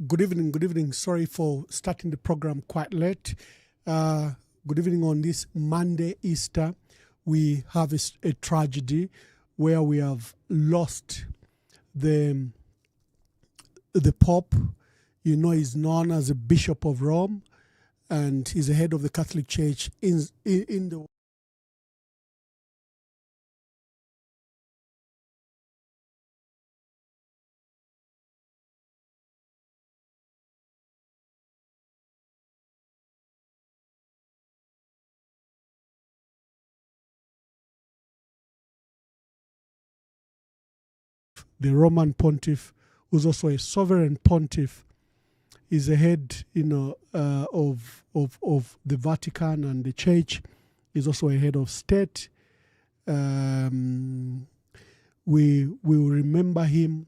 Good evening, good evening. Sorry for starting the program quite late. Good evening on this Monday, Easter. We have a tragedy where we have lost the Pope. You know, he's known as the Bishop of Rome, and he's the head of the Catholic Church in the Roman Pontiff, who's also a sovereign pontiff, is the head, of the Vatican and the Church. Is also a head of state. We will remember him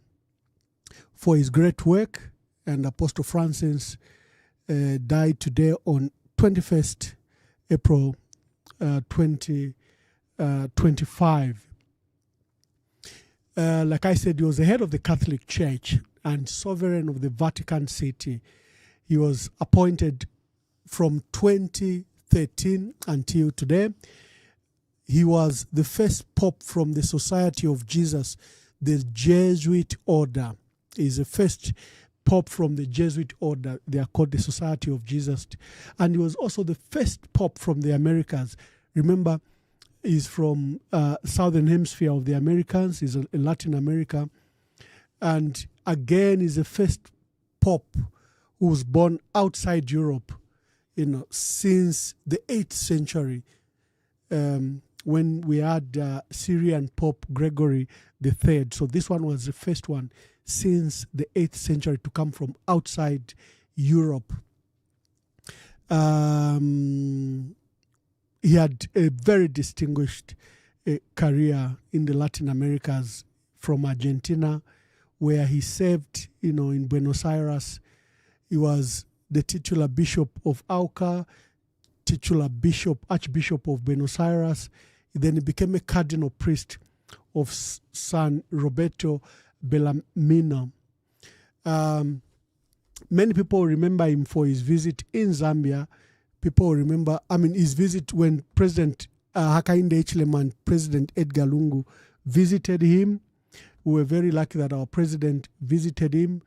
for his great work. And Apostle Francis died today on 21st April 2025. Like I said, he was the head of the Catholic Church and sovereign of the Vatican City. He was appointed from 2013 until today. He was the first pope from the Society of Jesus, the Jesuit order. He's the first pope from the Jesuit order. They are called the Society of Jesus. And he was also the first pope from the Americas. Remember, he's from Southern Hemisphere of the Americans. He's in Latin America. And again, he's the first pope who was born outside Europe, since the 8th century, when we had Syrian Pope Gregory III. So this one was the first one since the 8th century to come from outside Europe. He had a very distinguished career in the Latin Americas, from Argentina, where he served, in Buenos Aires. He was the titular bishop of Auca, titular Archbishop of Buenos Aires. Then he became a cardinal priest of San Roberto Bellarmino. Many people remember him for his visit in Zambia. People remember, his visit when President Hakainde Hichilema and President Edgar Lungu visited him. We were very lucky that our president visited him.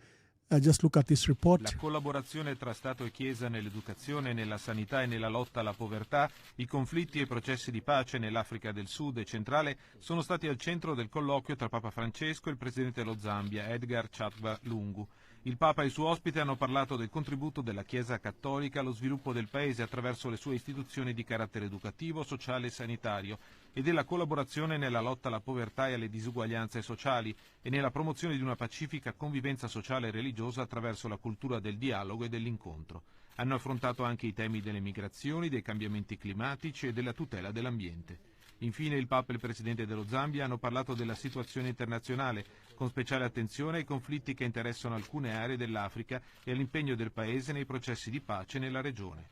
Just look at this report. La collaborazione tra Stato e Chiesa nell'educazione, nella sanità e nella lotta alla povertà, i conflitti e i processi di pace nell'Africa del Sud e centrale sono stati al centro del colloquio tra Papa Francesco e il presidente dello Zambia, Edgar Chagwa Lungu. Il Papa e il suo ospite hanno parlato del contributo della Chiesa cattolica allo sviluppo del Paese attraverso le sue istituzioni di carattere educativo, sociale e sanitario e della collaborazione nella lotta alla povertà e alle disuguaglianze sociali e nella promozione di una pacifica convivenza sociale e religiosa attraverso la cultura del dialogo e dell'incontro. Hanno affrontato anche i temi delle migrazioni, dei cambiamenti climatici e della tutela dell'ambiente. Infine il Papa e il Presidente dello Zambia hanno parlato della situazione internazionale, con speciale attenzione ai conflitti che interessano alcune aree dell'Africa e all'impegno del Paese nei processi di pace nella regione.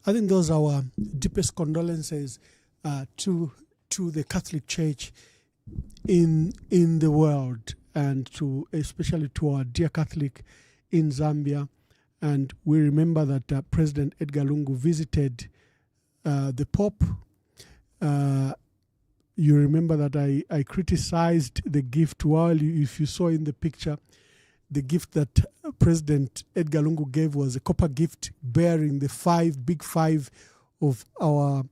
I think those are our deepest condolences to the Catholic Church in the world, and especially to our dear Catholic in Zambia. And we remember that President Edgar Lungu visited the Pope. You remember that I criticized the gift. If you saw in the picture, the gift that President Edgar Lungu gave was a copper gift bearing the big five of our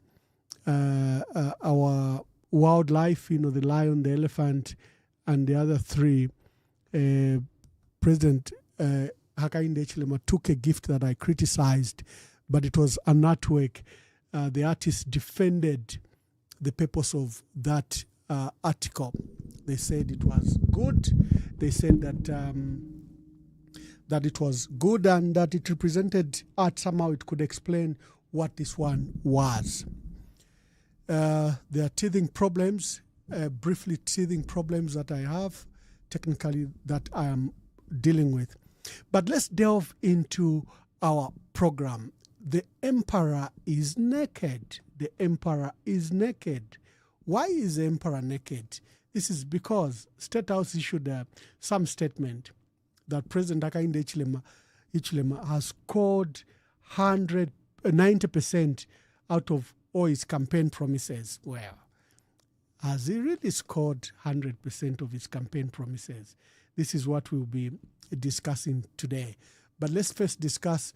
wildlife, the lion, the elephant, and the other three. President Hakainde Hichilema took a gift that I criticized, but it was an artwork. The artist defended the purpose of that article. They said it was good. They said that it was good and that it represented art. Somehow it could explain what this one was. There are teething problems, briefly teething problems that I have, technically that I am dealing with. But let's delve into our program. The emperor is naked. the emperor is naked. Why is the emperor naked? This is because State House issued some statement that President Hakainde Hichilema has scored 90% out of all his campaign promises. Well, has he really scored 100% of his campaign promises? This is what we'll be discussing today. But let's first discuss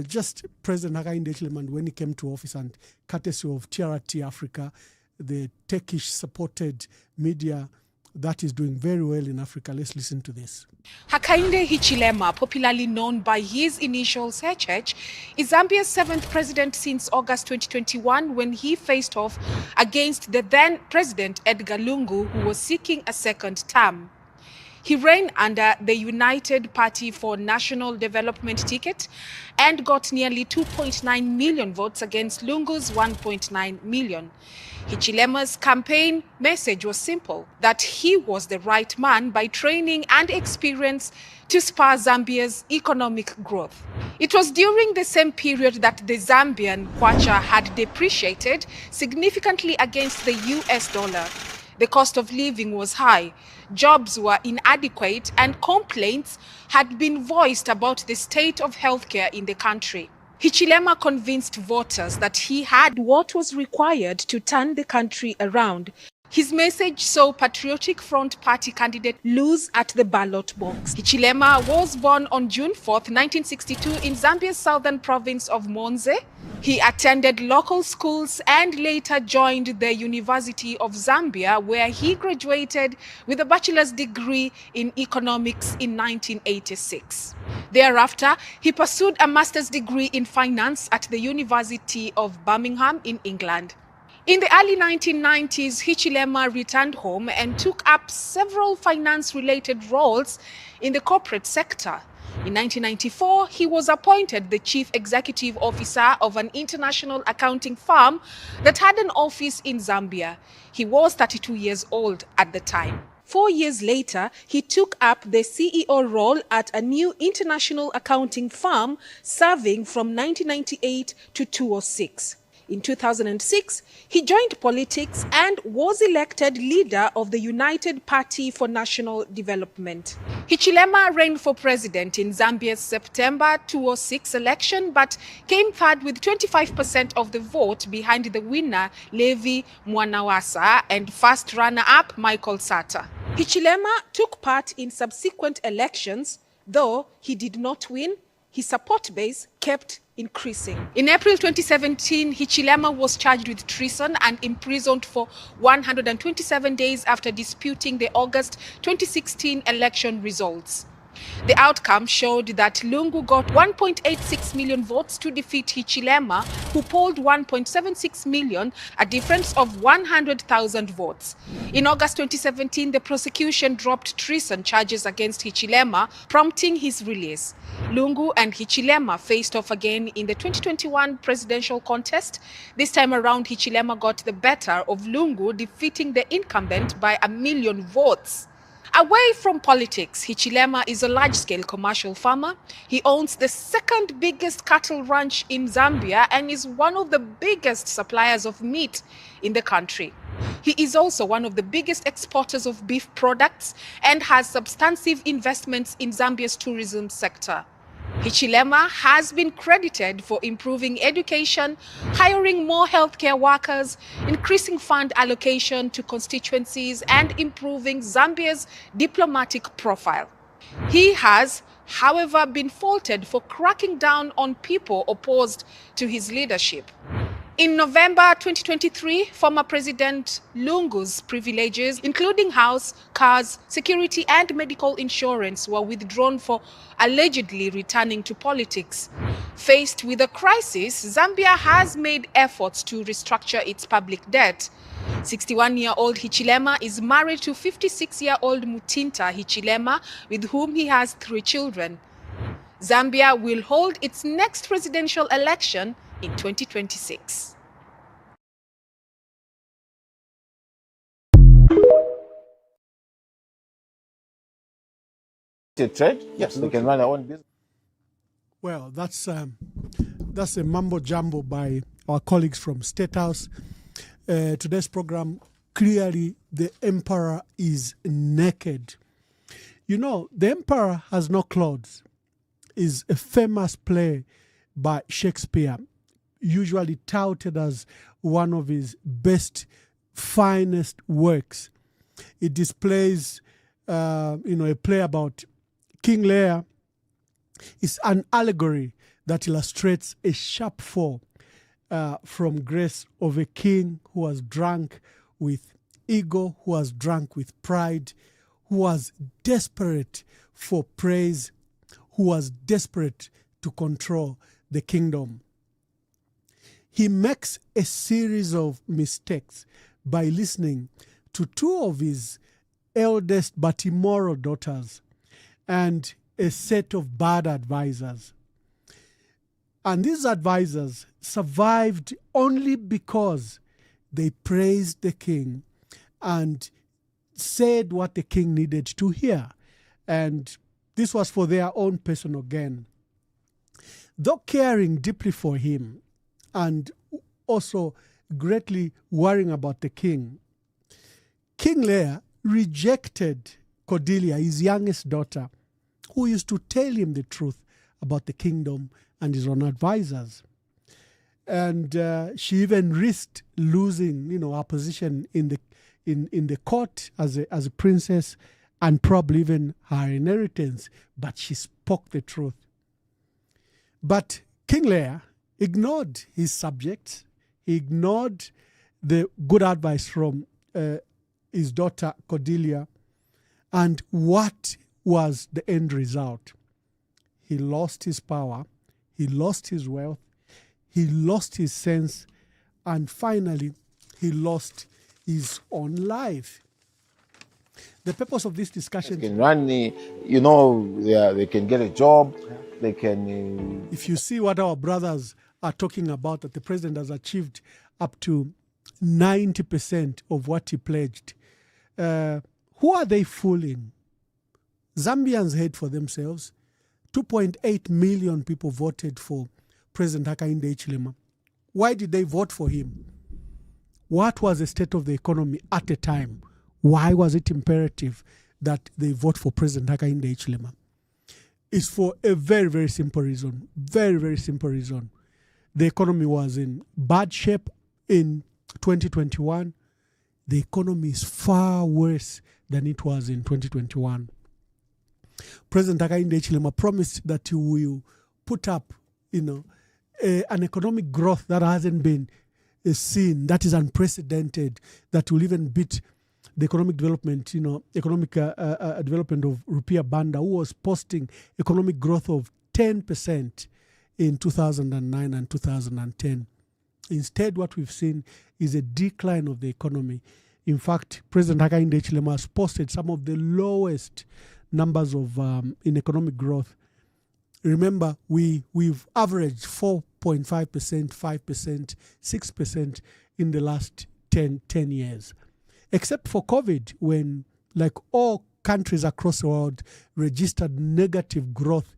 just President Hakainde Hichilema when he came to office, and courtesy of TRT Africa, the Turkish-supported media that is doing very well in Africa. Let's listen to this. Hakainde Hichilema, popularly known by his initials HH, is Zambia's 7th president since August 2021, when he faced off against the then President Edgar Lungu, who was seeking a second term. He ran under the United Party for National Development ticket and got nearly 2.9 million votes against Lungu's 1.9 million. Hichilema's campaign message was simple, that he was the right man by training and experience to spur Zambia's economic growth. It was during the same period that the Zambian kwacha had depreciated significantly against the US dollar. The cost of living was high, jobs were inadequate, and complaints had been voiced about the state of healthcare in the country. Hichilema convinced voters that he had what was required to turn the country around. His message saw Patriotic Front Party candidate lose at the ballot box. Hichilema was born on June 4, 1962 in Zambia's southern province of Monze. He attended local schools and later joined the University of Zambia, where he graduated with a bachelor's degree in economics in 1986. Thereafter, he pursued a master's degree in finance at the University of Birmingham in England. In the early 1990s, Hichilema returned home and took up several finance-related roles in the corporate sector. In 1994, he was appointed the chief executive officer of an international accounting firm that had an office in Zambia. He was 32 years old at the time. 4 years later, he took up the CEO role at a new international accounting firm, serving from 1998 to 2006. In 2006, he joined politics and was elected leader of the United Party for National Development. Hichilema ran for president in Zambia's September 2006 election, but came third with 25% of the vote behind the winner, Levi Mwanawasa, and first runner-up, Michael Sata. Hichilema took part in subsequent elections. Though he did not win, his support base kept increasing. In April 2017, Hichilema was charged with treason and imprisoned for 127 days after disputing the August 2016 election results. The outcome showed that Lungu got 1.86 million votes to defeat Hichilema, who polled 1.76 million, a difference of 100,000 votes. In August 2017, the prosecution dropped treason charges against Hichilema, prompting his release. Lungu and Hichilema faced off again in the 2021 presidential contest. This time around, Hichilema got the better of Lungu, defeating the incumbent by 1 million votes. Away from politics, Hichilema is a large-scale commercial farmer. He owns the second biggest cattle ranch in Zambia and is one of the biggest suppliers of meat in the country. He is also one of the biggest exporters of beef products and has substantive investments in Zambia's tourism sector. Hichilema has been credited for improving education, hiring more healthcare workers, increasing fund allocation to constituencies, and improving Zambia's diplomatic profile. He has, however, been faulted for cracking down on people opposed to his leadership. In November 2023, former President Lungu's privileges, including house, cars, security, and medical insurance, were withdrawn for allegedly returning to politics. Faced with a crisis, Zambia has made efforts to restructure its public debt. 61-year-old Hichilema is married to 56-year-old Mutinta Hichilema, with whom he has 3 children. Zambia will hold its next presidential election in 2026. Trade, yes, they can run their own business. Well, that's a mumbo jumbo by our colleagues from State House. Today's program, clearly the emperor is naked. You know, the emperor has no clothes is a famous play by Shakespeare, usually touted as one of his best, finest works. It displays, a play about King Lear. It's an allegory that illustrates a sharp fall from grace of a king who was drunk with ego, who was drunk with pride, who was desperate for praise, who was desperate to control the kingdom. He makes a series of mistakes by listening to two of his eldest but immoral daughters and a set of bad advisors. And these advisors survived only because they praised the king and said what the king needed to hear. And this was for their own personal gain. Though caring deeply for him and also greatly worrying about the king, King Lear rejected Cordelia, his youngest daughter, who used to tell him the truth about the kingdom and his own advisors. And she even risked losing, her position in the court as a princess, and probably even her inheritance. But she spoke the truth. But King Lear ignored his subjects. He ignored the good advice from his daughter Cordelia. And what was the end result? He lost his power. He lost his wealth. He lost his sense. And finally, he lost his own life. The purpose of this discussion... They can run, they can get a job. They can... If you see what our brothers are talking about, that the president has achieved up to 90% of what he pledged, who are they fooling? Zambians hate for themselves. 2.8 million people voted for President Hakainde Hichilema. Why did they vote for him? What was the state of the economy at the time? Why was it imperative that they vote for President Hakainde Hichilema? It's for a very, very simple reason. Very, very simple reason. The economy was in bad shape in 2021. The economy is far worse than it was in 2021. President Hakainde Hichilema promised that he will put up, an economic growth that hasn't been seen, that is unprecedented, that will even beat the economic development, development of Rupiah Banda, who was posting economic growth of 10% in 2009 and 2010. Instead, what we've seen is a decline of the economy. In fact, President Hakainde Hichilema has posted some of the lowest numbers of in economic growth. Remember, we've averaged 4.5%, 5%, 6% in the last 10 years. Except for COVID, when like all countries across the world registered negative growth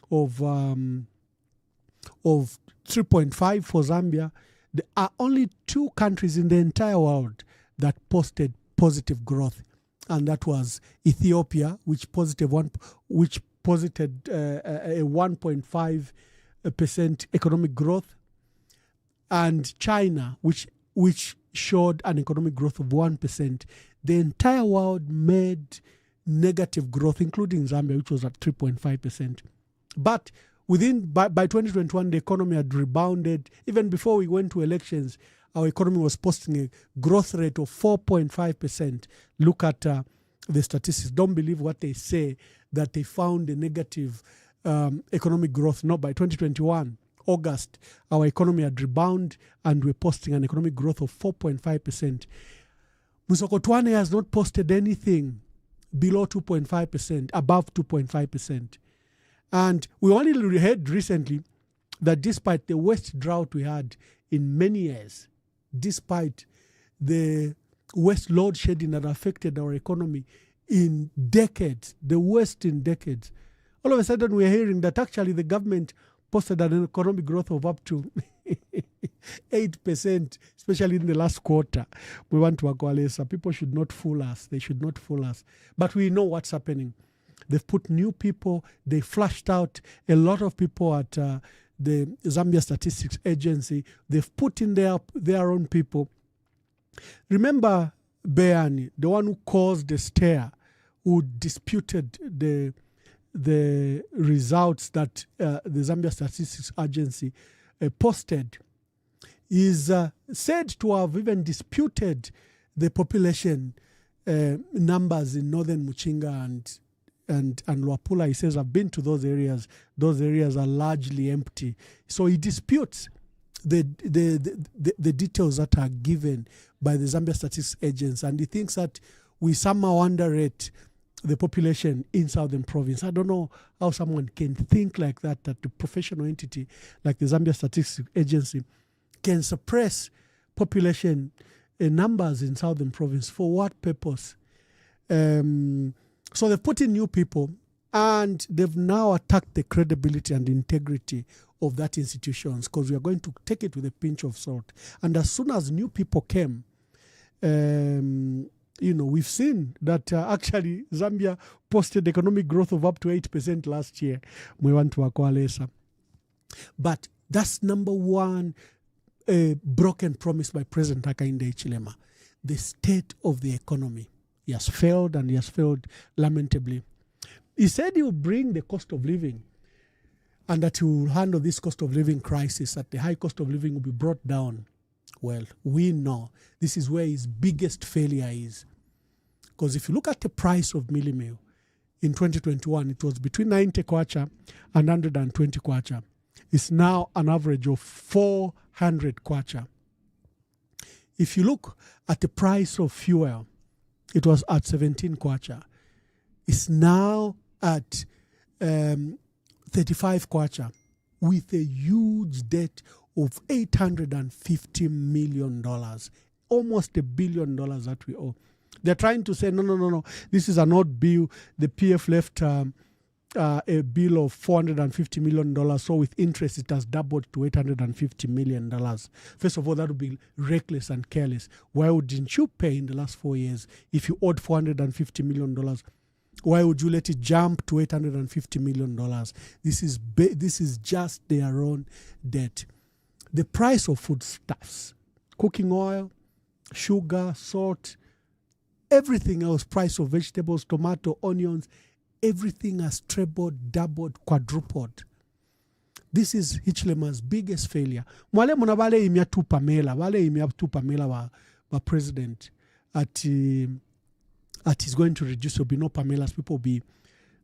of 3.5 for Zambia. There are only two countries in the entire world that posted positive growth, and that was Ethiopia, which posited a 1.5% economic growth, and China, which showed an economic growth of 1%. The entire world made negative growth, including Zambia, which was at 3.5%. But by 2021, the economy had rebounded. Even before we went to elections, our economy was posting a growth rate of 4.5%. Look at the statistics. Don't believe what they say, that they found a negative economic growth. No, by 2021, August, our economy had rebounded and we're posting an economic growth of 4.5%. Musokotwane has not posted anything below 2.5%, above 2.5%. And we only heard recently that despite the worst drought we had in many years, despite the worst load shedding that affected our economy in decades, the worst in decades, all of a sudden we're hearing that actually the government posted an economic growth of up to 8%, especially in the last quarter. We want to Akwalesa. People should not fool us. They should not fool us. But we know what's happening. They've put new people. They flushed out a lot of people at the Zambia Statistics Agency. They've put in their own people. Remember Beani, the one who caused the stir, who disputed the results that the Zambia Statistics Agency posted, is said to have even disputed the population numbers in northern Muchinga and Luapula. He says, I've been to those areas. Those areas are largely empty. So he disputes the details that are given by the Zambia Statistics Agency, and he thinks that we somehow underrate the population in Southern Province. I don't know how someone can think like that the professional entity like the Zambia Statistics Agency can suppress population numbers in Southern Province. For what purpose? So they've put in new people, and they've now attacked the credibility and integrity of that institutions, because we are going to take it with a pinch of salt. And as soon as new people came, we've seen that actually Zambia posted economic growth of up to 8% last year. We want to Akwalesa. But that's number one broken promise by President Hakainde Hichilema. The state of the economy. He has failed, and he has failed lamentably. He said he will bring the cost of living, and that he will handle this cost of living crisis, that the high cost of living will be brought down. Well, we know this is where his biggest failure is. Because if you look at the price of mealie meal in 2021, it was between 90 kwacha and 120 kwacha. It's now an average of 400 kwacha. If you look at the price of fuel, it was at 17 kwacha. It's now at 35 kwacha, with a huge debt of $850 million, almost $1 billion that we owe. They're trying to say, no, this is an odd bill. The PF left a bill of $450 million, so with interest it has doubled to $850 million. First of all, that would be reckless and careless. Why wouldn't you pay in the last 4 years if you owed $450 million? Why would you let it jump to $850 million? This is just their own debt. The price of foodstuffs, cooking oil, sugar, salt, everything else, price of vegetables, tomato, onions, everything has trebled, doubled, quadrupled. This is Hichilema's biggest failure. Mwale muna wale imya tu Pamela wa president at he's going to reduce. There'll be no Pamelas.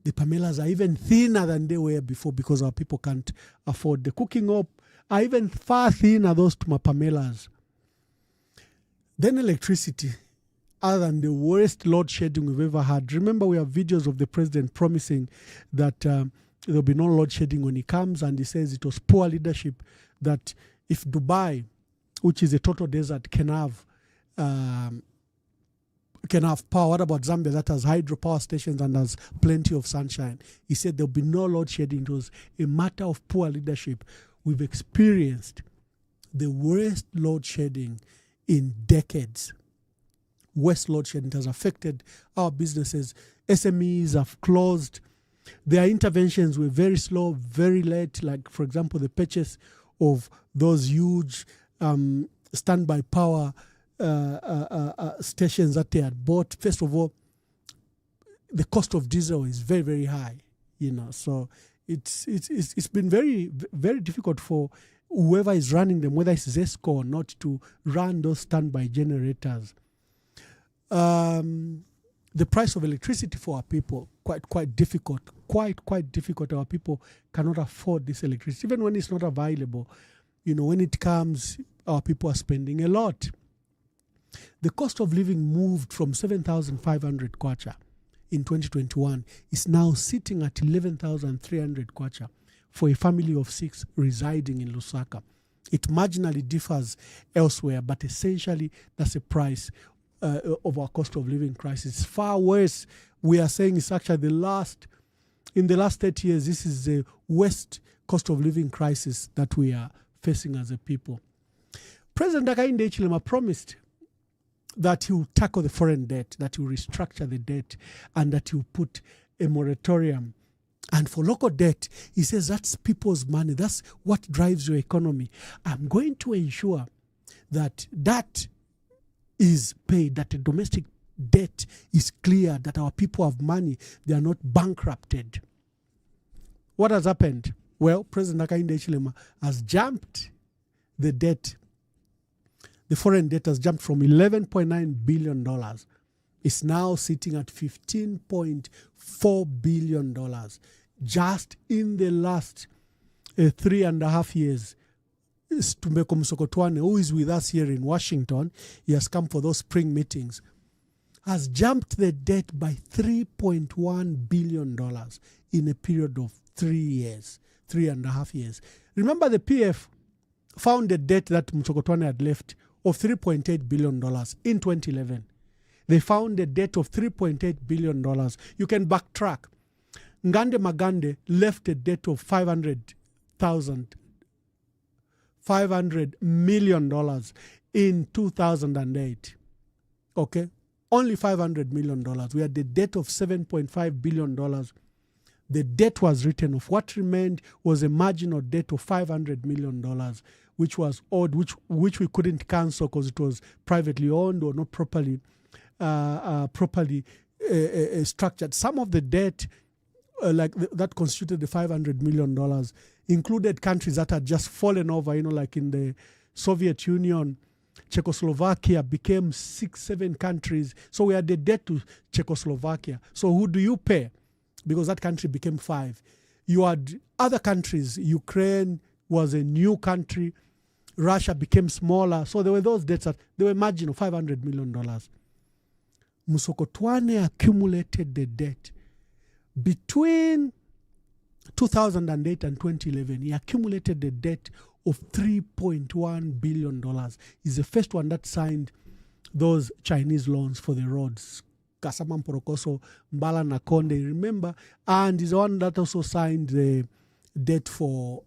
The Pamelas are even thinner than they were before, because our people can't afford. The cooking up are even far thinner, those to my Pamelas. Then electricity, other than the worst load shedding we've ever had. Remember, we have videos of the president promising that there'll be no load shedding when he comes, and he says it was poor leadership, that if Dubai, which is a total desert, can have power. What about Zambia that has hydropower stations and has plenty of sunshine? He said there'll be no load shedding. It was a matter of poor leadership. We've experienced the worst load shedding in decades. Worst load shedding has affected our businesses. SMEs have closed. Their interventions were very slow, very late. Like, for example, the purchase of those huge standby power stations that they had bought. First of all, the cost of diesel is very, very high. So it's been very, very difficult for whoever is running them, whether it's ZESCO or not, to run those standby generators. The price of electricity for our people, quite difficult. Quite difficult. Our people cannot afford this electricity, even when it's not available. When it comes, our people are spending a lot. The cost of living moved from 7,500 kwacha in 2021. Is now sitting at 11,300 kwacha for a family of 6 residing in Lusaka. It marginally differs elsewhere, but essentially that's the price of our cost of living crisis. It's far worse. We are saying it's actually in the last 30 years, this is the worst cost of living crisis that we are facing as a people. President Hakainde Hichilema promised that he will tackle the foreign debt, that he will restructure the debt, and that he will put a moratorium. And for local debt, he says that's people's money. That's what drives your economy. I'm going to ensure that that is paid, that the domestic debt is clear, that our people have money, they are not bankrupted. What has happened? Well, President Hakainde Hichilema has jumped the debt. The foreign debt has jumped from $11.9 billion. It's now sitting at $15.4 billion. Just in the last 3.5 years. Tumbeko Msokotwane, who is with us here in Washington, he has come for those spring meetings, has jumped the debt by $3.1 billion in a period of 3 years, 3.5 years. Remember, the PF found a debt that Msokotwane had left of $3.8 billion in 2011. They found a debt of $3.8 billion. You can backtrack. Ngande Magande left a debt of $500 million in 2008. Okay? Only $500 million. We had the debt of $7.5 billion. The debt was written off. What remained was a marginal debt of $500 million, which was owed, which we couldn't cancel because it was privately owned or not properly structured. Some of the debt that constituted the $500 million included countries that had just fallen over, like in the Soviet Union. Czechoslovakia became 6-7 countries. So we had the debt to Czechoslovakia. So who do you pay? Because that country became 5. You had other countries. Ukraine was a new country. Russia became smaller. So there were those debts that they were marginal, $500 million. Msokotwane accumulated the debt. Between 2008 and 2011, he accumulated the debt of $3.1 billion. He's the first one that signed those Chinese loans for the roads. Kasama Mporokoso, Mbala Nakonde, remember? And he's the one that also signed the debt for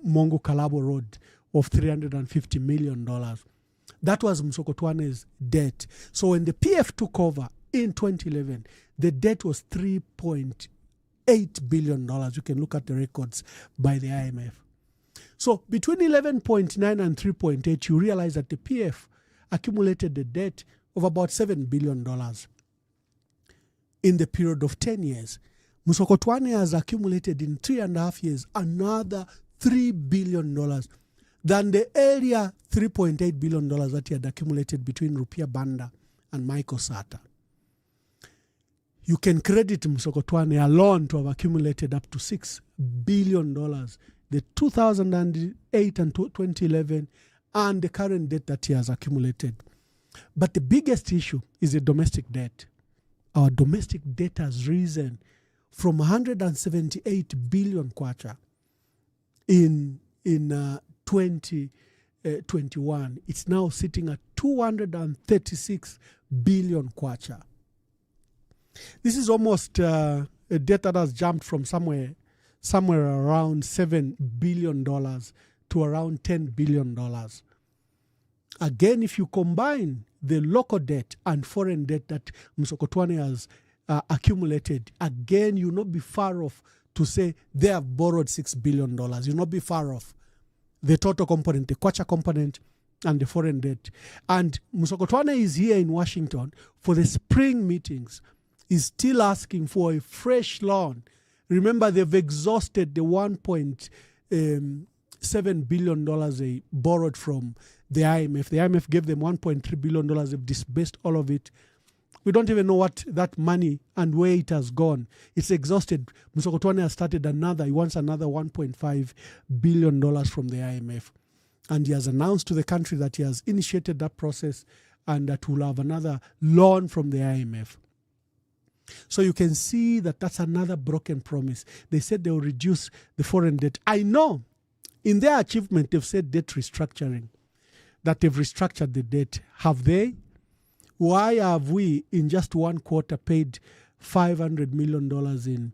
Mongo Kalabo Road of $350 million. That was Msokotwane's debt. So when the PF took over in 2011, the debt was $3.8 billion. You can look at the records by the IMF. So between 11.9 and 3.8, you realize that the PF accumulated the debt of about $7 billion in the period of 10 years. Msokotwane has accumulated in 3.5 years another $3 billion than the earlier $3.8 billion that he had accumulated between Rupia Banda and Michael Sata. You can credit Msokotwane alone to have accumulated up to $6 billion. The 2008 and 2011 and the current debt that he has accumulated. But the biggest issue is the domestic debt. Our domestic debt has risen from 178 billion kwacha in 2021. It's now sitting at 236 billion kwacha. This is almost a debt that has jumped from somewhere around $7 billion to around $10 billion. Again, if you combine the local debt and foreign debt that Msokotwane has accumulated, again, you'll not be far off to say they have borrowed $6 billion. You'll not be far off the total component, the kwacha component, and the foreign debt. And Msokotwane is here in Washington for the spring meetings. He's still asking for a fresh loan. Remember, they've exhausted the $1.7 billion they borrowed from the IMF. The IMF gave them $1.3 billion. They've disbursed all of it. We don't even know what that money and where it has gone. It's exhausted. Msokotwane has started another. He wants another $1.5 billion from the IMF. And he has announced to the country that he has initiated that process and that we'll have another loan from the IMF. So you can see that that's another broken promise. They said they will reduce the foreign debt. I know in their achievement, they've said debt restructuring, that they've restructured the debt. Have they? Why have we, in just 1 quarter, paid $500 million in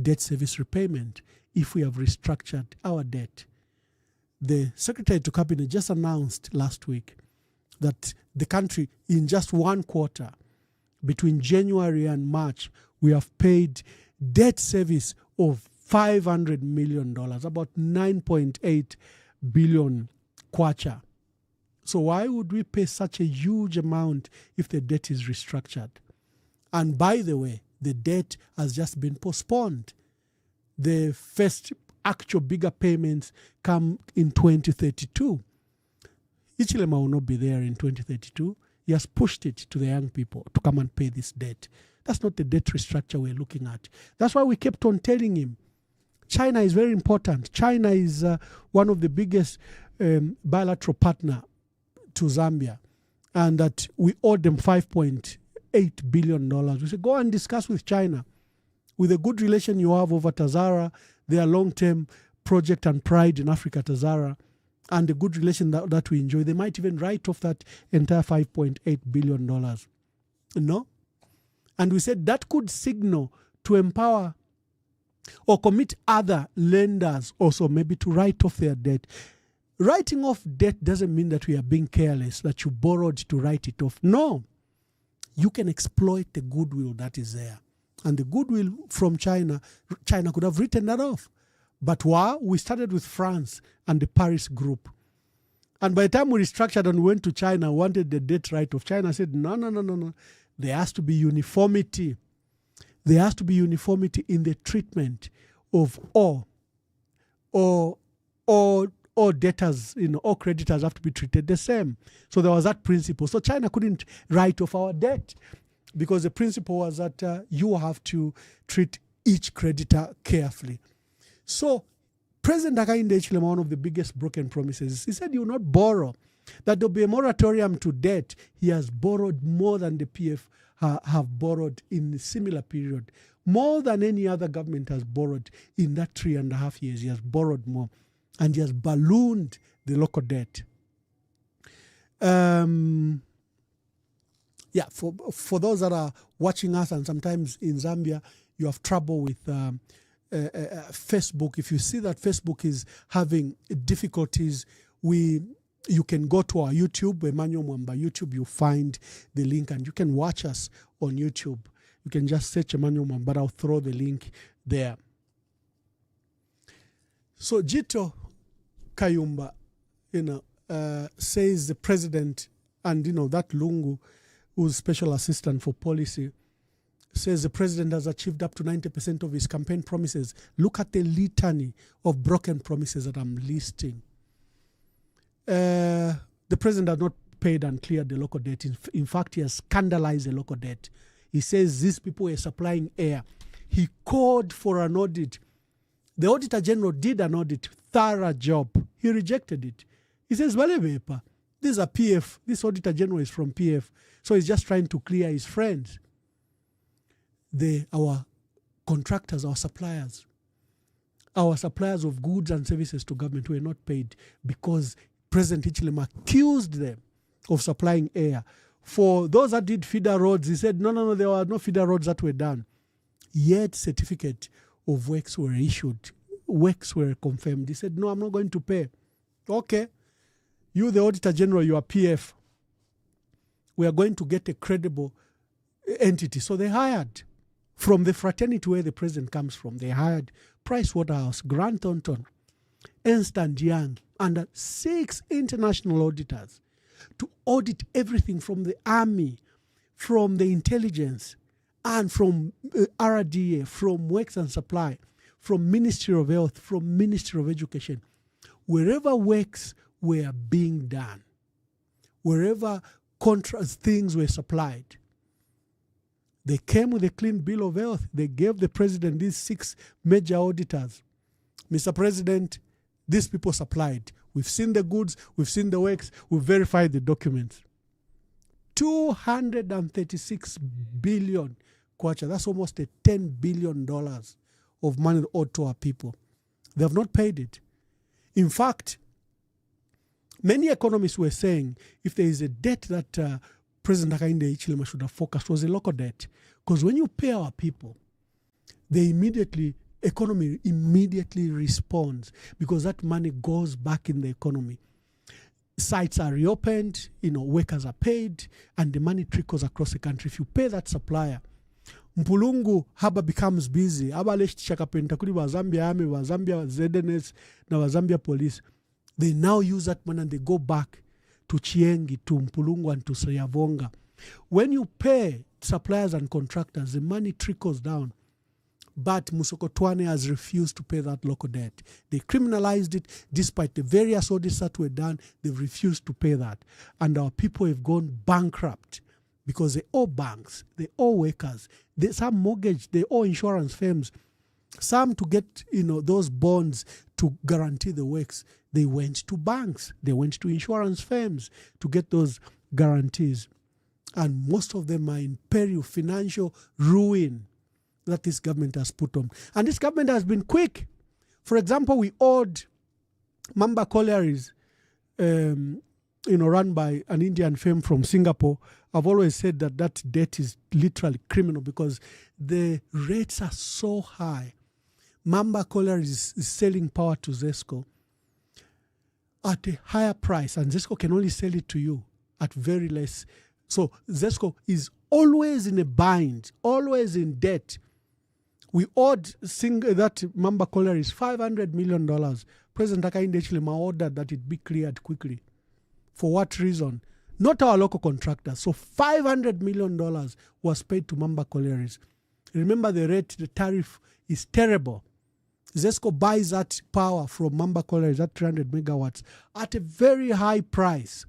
debt service repayment if we have restructured our debt? The Secretary to Cabinet just announced last week that the country, in just one quarter, between January and March, we have paid debt service of $500 million, about 9.8 billion kwacha. So why would we pay such a huge amount if the debt is restructured? And by the way, the debt has just been postponed. The first actual bigger payments come in 2032. Hichilema will not be there in 2032. He has pushed it to the young people to come and pay this debt. That's not the debt restructure we're looking at. That's why we kept on telling him, China is very important. China is one of the biggest bilateral partner to Zambia, and that we owe them $5.8 billion. We said, go and discuss with China. With a good relation you have over Tazara, their long-term project and pride in Africa, Tazara, and the good relation that we enjoy, they might even write off that entire $5.8 billion. No? And we said that could signal to empower or commit other lenders also maybe to write off their debt. Writing off debt doesn't mean that we are being careless, that you borrowed to write it off. No. You can exploit the goodwill that is there. And the goodwill from China could have written that off. But wow, we started with France and the Paris group. And by the time we restructured and went to China, wanted the debt write-off, China said, no. There has to be uniformity. There has to be uniformity in the treatment of all debtors, all creditors have to be treated the same. So there was that principle. So China couldn't write off our debt because the principle was that you have to treat each creditor carefully. So President Hakainde Hichilema, one of the biggest broken promises, he said he will not borrow, that there will be a moratorium to debt. He has borrowed more than the PF have borrowed in a similar period. More than any other government has borrowed in that 3.5 years. He has borrowed more. And he has ballooned the local debt. For those that are watching us, and sometimes in Zambia, you have trouble with Facebook. If you see that Facebook is having difficulties, you can go to our YouTube, Emmanuel Mwamba YouTube. You find the link and you can watch us on YouTube. You can just search Emmanuel Mwamba, but I'll throw the link there. So Jito Kayumba, says the president, and that Lungu, who's special assistant for policy, says the president has achieved up to 90% of his campaign promises. Look at the litany of broken promises that I'm listing. The president has not paid and cleared the local debt. In fact, he has scandalized the local debt. He says these people are supplying air. He called for an audit. The Auditor General did an audit, thorough job. He rejected it. He says, these are PF. This Auditor General is from PF. So he's just trying to clear his friends. Our contractors, our suppliers of goods and services to government were not paid because President Hichilema accused them of supplying air. For those that did feeder roads, he said, no, there were no feeder roads that were done. Yet certificate of works were issued. Works were confirmed. He said, no, I'm not going to pay. Okay. You, the Auditor General, you are PF. We are going to get a credible entity. So they hired, from the fraternity where the president comes from, they hired Pricewaterhouse, Grant Thornton, Ernst & Young, and 6 international auditors to audit everything from the army, from the intelligence, and from RDA, from Works and Supply, from Ministry of Health, from Ministry of Education. Wherever works were being done, wherever things were supplied, they came with a clean bill of health. They gave the president these 6 major auditors. Mr. President, these people supplied. We've seen the goods, we've seen the works, we've verified the documents. 236 billion kwacha. That's almost a $10 billion of money owed to our people. They have not paid it. In fact, many economists were saying if there is a debt that President Hakainde Hichilema should have focused was a local debt. Because when you pay our people, they immediately economy immediately responds because that money goes back in the economy. Sites are reopened, workers are paid, and the money trickles across the country. If you pay that supplier, Mpulungu haba becomes busy. Haba leshtisha kapenta kuli wa Zambia Army, wa Zambia ZNS, na wa Zambia Police. They now use that money and they go back to Chiengi, to Mpulungu, and to Sriavonga. When you pay suppliers and contractors, the money trickles down. But Musokotwane has refused to pay that local debt. They criminalized it. Despite the various audits that were done, they've refused to pay that. And our people have gone bankrupt because they owe banks, they owe workers, some mortgage, they owe insurance firms. Some to get those bonds to guarantee the works, they went to banks, they went to insurance firms to get those guarantees. And most of them are in peril, financial ruin that this government has put on. And this government has been quick. For example, we owed Mwamba Collieries, run by an Indian firm from Singapore. I've always said that that debt is literally criminal because the rates are so high. Mwamba Collieries is selling power to ZESCO at a higher price, and ZESCO can only sell it to you at very less. So ZESCO is always in a bind, always in debt. We owed that Mwamba Collieries $500 million. President Hakainde Hichilema ordered that it be cleared quickly. For what reason? Not our local contractors. So $500 million was paid to Mwamba Collieries. Remember the rate, the tariff is terrible. ZESCO buys that power from Mwamba Collieries, that 300 megawatts, at a very high price.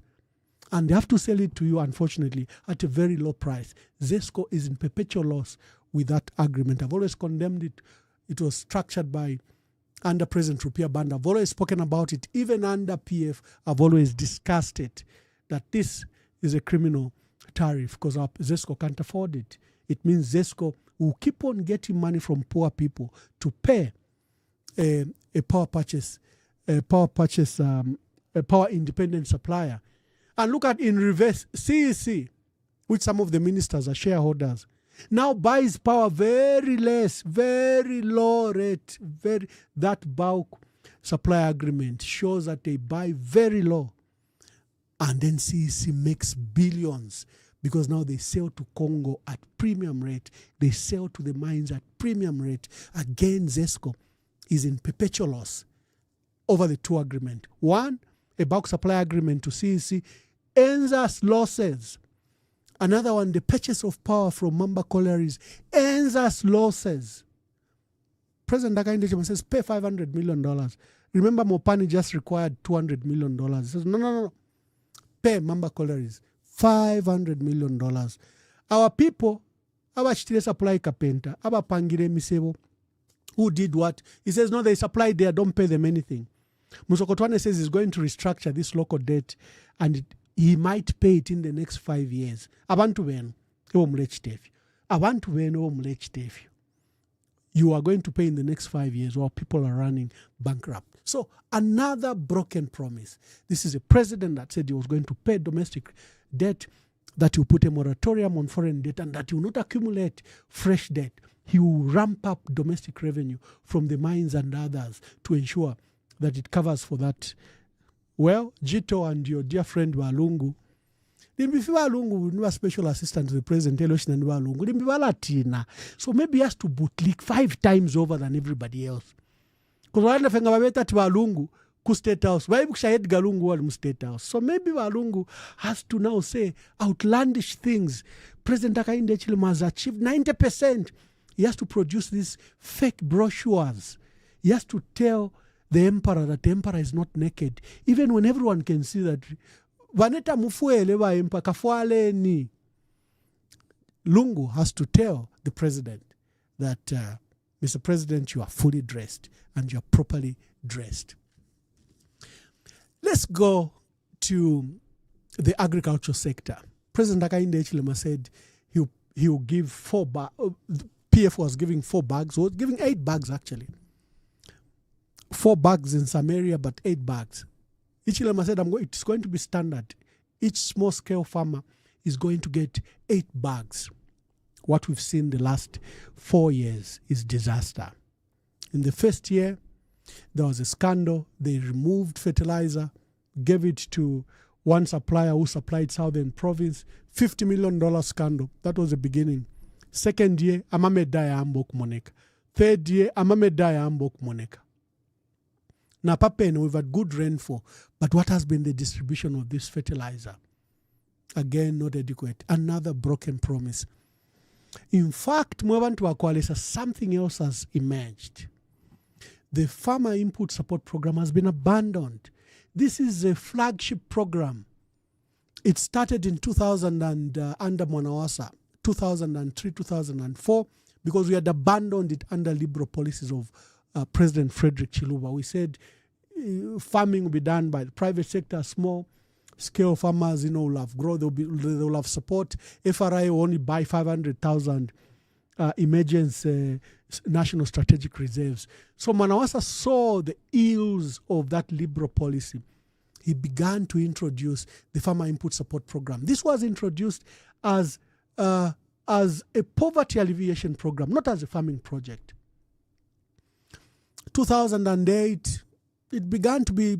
And they have to sell it to you, unfortunately, at a very low price. ZESCO is in perpetual loss with that agreement. I've always condemned it. It was structured under President Rupia Banda. I've always spoken about it. Even under PF, I've always discussed it, that this is a criminal tariff because our ZESCO can't afford it. It means ZESCO will keep on getting money from poor people to pay a power independent supplier. And look at in reverse, CEC, which some of the ministers are shareholders, now buys power very less, very low rate. That bulk supply agreement shows that they buy very low. And then CEC makes billions because now they sell to Congo at premium rate. They sell to the mines at premium rate. Again, ZESCO is in perpetual loss over the two agreements. One, a bulk supply agreement to CEC ends us losses. Another one, the purchase of power from Mwamba Collieries ends us losses. President Hakainde Hichilema says, pay $500 million. Remember, Mopani just required $200 million. He says, no. Pay Mwamba Collieries $500 million. Our people, our supply kapenta, our pangire misebo, who did what? He says, no, they supplied there, don't pay them anything. Musokotwane says he's going to restructure this local debt and he might pay it in the next 5 years. Abantu benu you are going to pay in the next 5 years while people are running bankrupt. So another broken promise. This is a president that said he was going to pay domestic debt, that he will put a moratorium on foreign debt, and that he will not accumulate fresh debt. He will ramp up domestic revenue from the mines and others to ensure that it covers for that. Well, Jito and your dear friend Walungu, Walungu was special assistant to the president, and Walungu. So maybe he has to bootlick 5 times over than everybody else. Because Walungu ku State House. State House. So maybe Walungu has to now say outlandish things. President Hakainde Hichilema has achieved 90%. He has to produce these fake brochures. He has to tell the emperor that the emperor is not naked, even when everyone can see that. Lungu has to tell the president that, Mr. President, you are fully dressed and you are properly dressed. Let's go to the agricultural sector. President Hakainde Hichilema said he will give 4 bags. PF was giving 4 bags, or giving 8 bags actually. 4 bags in some area, but 8 bags. Hichilema said, it's going to be standard. Each small-scale farmer is going to get 8 bags. What we've seen the last 4 years is disaster. In the first year, there was a scandal. They removed fertilizer, gave it to one supplier who supplied Southern Province. $50 million scandal. That was the beginning. Second year, amamedaya ambok moneka. Third year, amamedaya ambok moneka. Now, Papen, we've had good rainfall, but what has been the distribution of this fertilizer? Again, not adequate. Another broken promise. In fact, something else has emerged. The Farmer Input Support Program has been abandoned. This is a flagship program. It started in 2000 and under Mwanawasa, 2003, 2004, because we had abandoned it under liberal policies of President Frederick Chiluba. We said farming will be done by the private sector, small scale farmers, will have growth, they will have support. FRI will only buy 500,000 emergency national strategic reserves. So Mwanawasa saw the ills of that liberal policy. He began to introduce the Farmer Input Support Program. This was introduced as a poverty alleviation program, not as a farming project. 2008, it began to be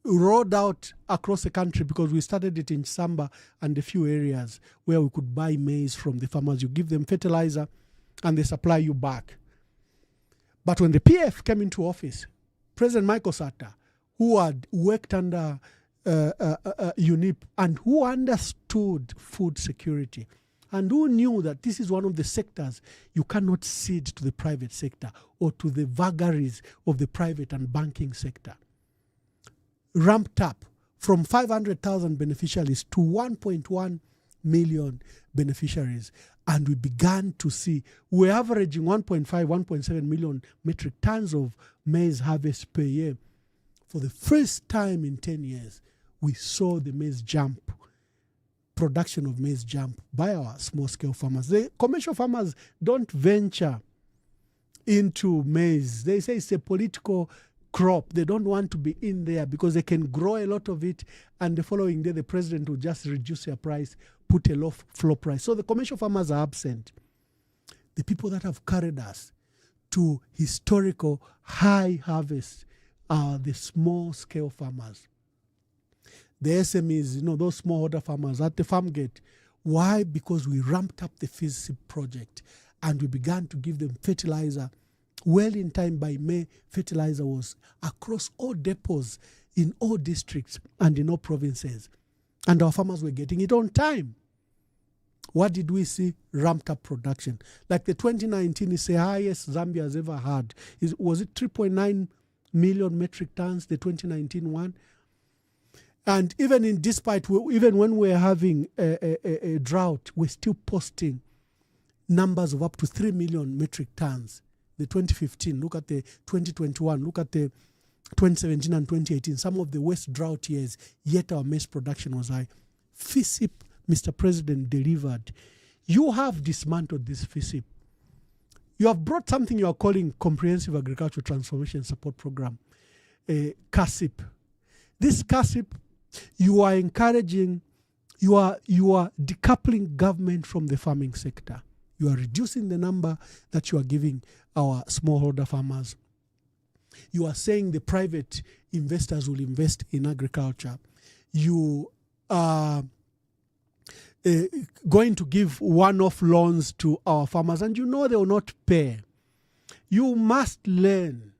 rolled out across the country because we started it in Samba and a few areas where we could buy maize from the farmers. You give them fertilizer and they supply you back. But when the PF came into office, President Michael Sata, who had worked under UNIP and who understood food security and who knew that this is one of the sectors you cannot cede to the private sector or to the vagaries of the private and banking sector, ramped up from 500,000 beneficiaries to 1.1 million beneficiaries. And we began to see, we're averaging 1.5, 1.7 million metric tons of maize harvest per year. For the first time in 10 years, we saw the maize jump, production of maize jump by our small-scale farmers. The commercial farmers don't venture into maize. They say it's a political crop. They don't want to be in there because they can grow a lot of it, and the following day the president will just reduce their price, put a low floor price. So the commercial farmers are absent. The people that have carried us to historical high harvest are the small-scale farmers. The SMEs, those smallholder farmers at the farm gate. Why? Because we ramped up the FISIP project and we began to give them fertilizer. Well in time, by May, fertilizer was across all depots in all districts and in all provinces. And our farmers were getting it on time. What did we see? Ramped up production. Like the 2019 is the highest Zambia has ever had. Was it 3.9 million metric tons, the 2019 one? And even when we're having a drought, we're still posting numbers of up to 3 million metric tons. The 2015, look at the 2021, look at the 2017 and 2018, some of the worst drought years, yet our maize production was high. FISIP, Mr. President, delivered. You have dismantled this FISIP. You have brought something you are calling Comprehensive Agricultural Transformation Support Program, CASIP. This CASIP, you are encouraging, you are decoupling government from the farming sector. You are reducing the number that you are giving our smallholder farmers. You are saying the private investors will invest in agriculture. You are going to give one-off loans to our farmers, and they will not pay. You must learn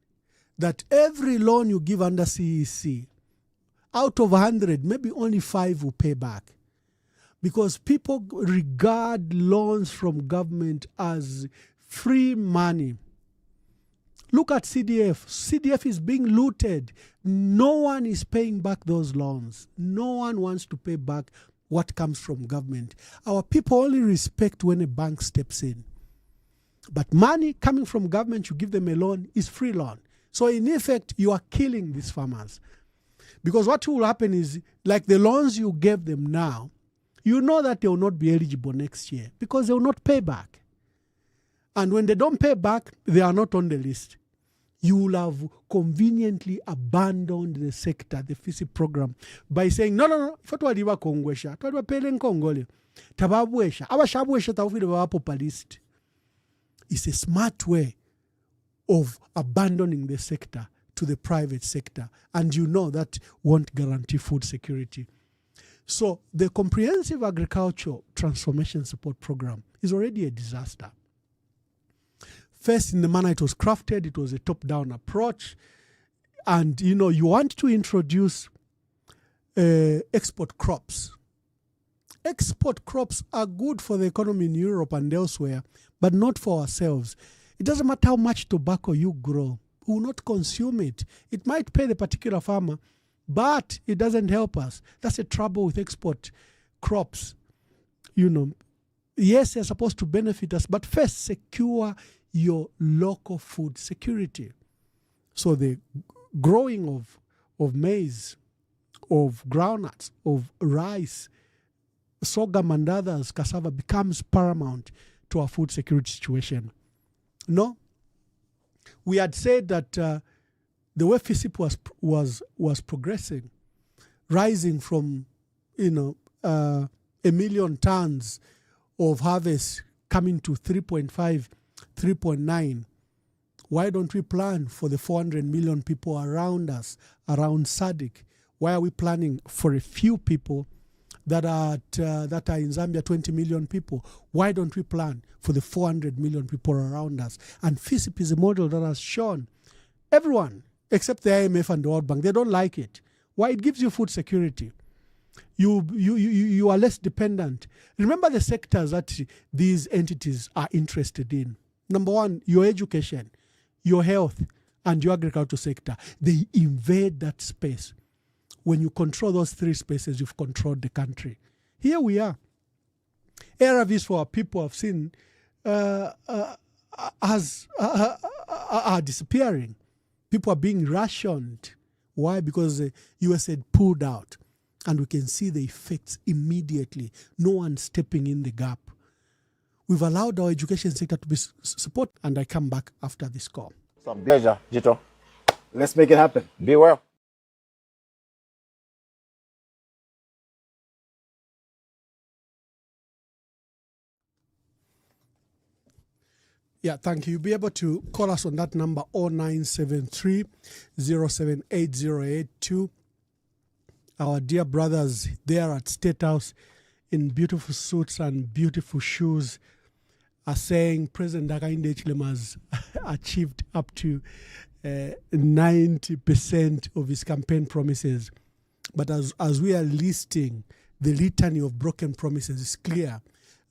that every loan you give under CEC, out of 100, maybe only 5 will pay back. Because people regard loans from government as free money. Look at CDF. CDF is being looted. No one is paying back those loans. No one wants to pay back what comes from government. Our people only respect when a bank steps in. But money coming from government, you give them a loan, is free loan. So in effect, you are killing these farmers. Because what will happen is, like the loans you gave them now, you know that they will not be eligible next year because they will not pay back. And when they don't pay back, they are not on the list. You will have conveniently abandoned the sector, the FISIP program, by saying, no, fatwaliwa kongwesha, twadwa pele nkongole, tababwesha, abashabwesha tawufile wapo list. It's a smart way of abandoning the sector to the private sector. And you know that won't guarantee food security. So the Comprehensive Agricultural Transformation Support Program is already a disaster. First, in the manner it was crafted, it was a top-down approach. And, you know, you want to introduce export crops. Export crops are good for the economy in Europe and elsewhere, but not for ourselves. It doesn't matter how much tobacco you grow. We will not consume it. It might pay the particular farmer, but it doesn't help us. That's the trouble with export crops. You know, yes, they're supposed to benefit us, but first secure your local food security. So the growing of maize, of groundnuts, of rice, sorghum and others, cassava, becomes paramount to our food security situation. No, we had said that the way FISIP was progressing, rising from 1 million tons of harvest coming to 3.5, 3.9. Why don't we plan for the 400 million people around us, around SADC? Why are we planning for a few people that are in Zambia, 20 million people? Why don't we plan for the 400 million people around us? And FISIP is a model that has shown everyone, except the IMF and the World Bank, they don't like it. Why? It gives you food security. You are less dependent. Remember the sectors that these entities are interested in. Number one, your education, your health, and your agricultural sector. They invade that space. When you control those three spaces, you've controlled the country. Here we are. ARVs for our people have seen are disappearing. People are being rationed. Why? Because the USAID pulled out. And we can see the effects immediately. No one stepping in the gap. We've allowed our education sector to be supported. And I come back after this call. Some pleasure, Jito. Let's make it happen. Be well. Yeah, thank you. You'll be able to call us on that number 0973 0780882. Our dear brothers there at State House in beautiful suits and beautiful shoes are saying President Hakainde Hichilema has achieved up to 90% of his campaign promises. But as we are listing the litany of broken promises, it's clear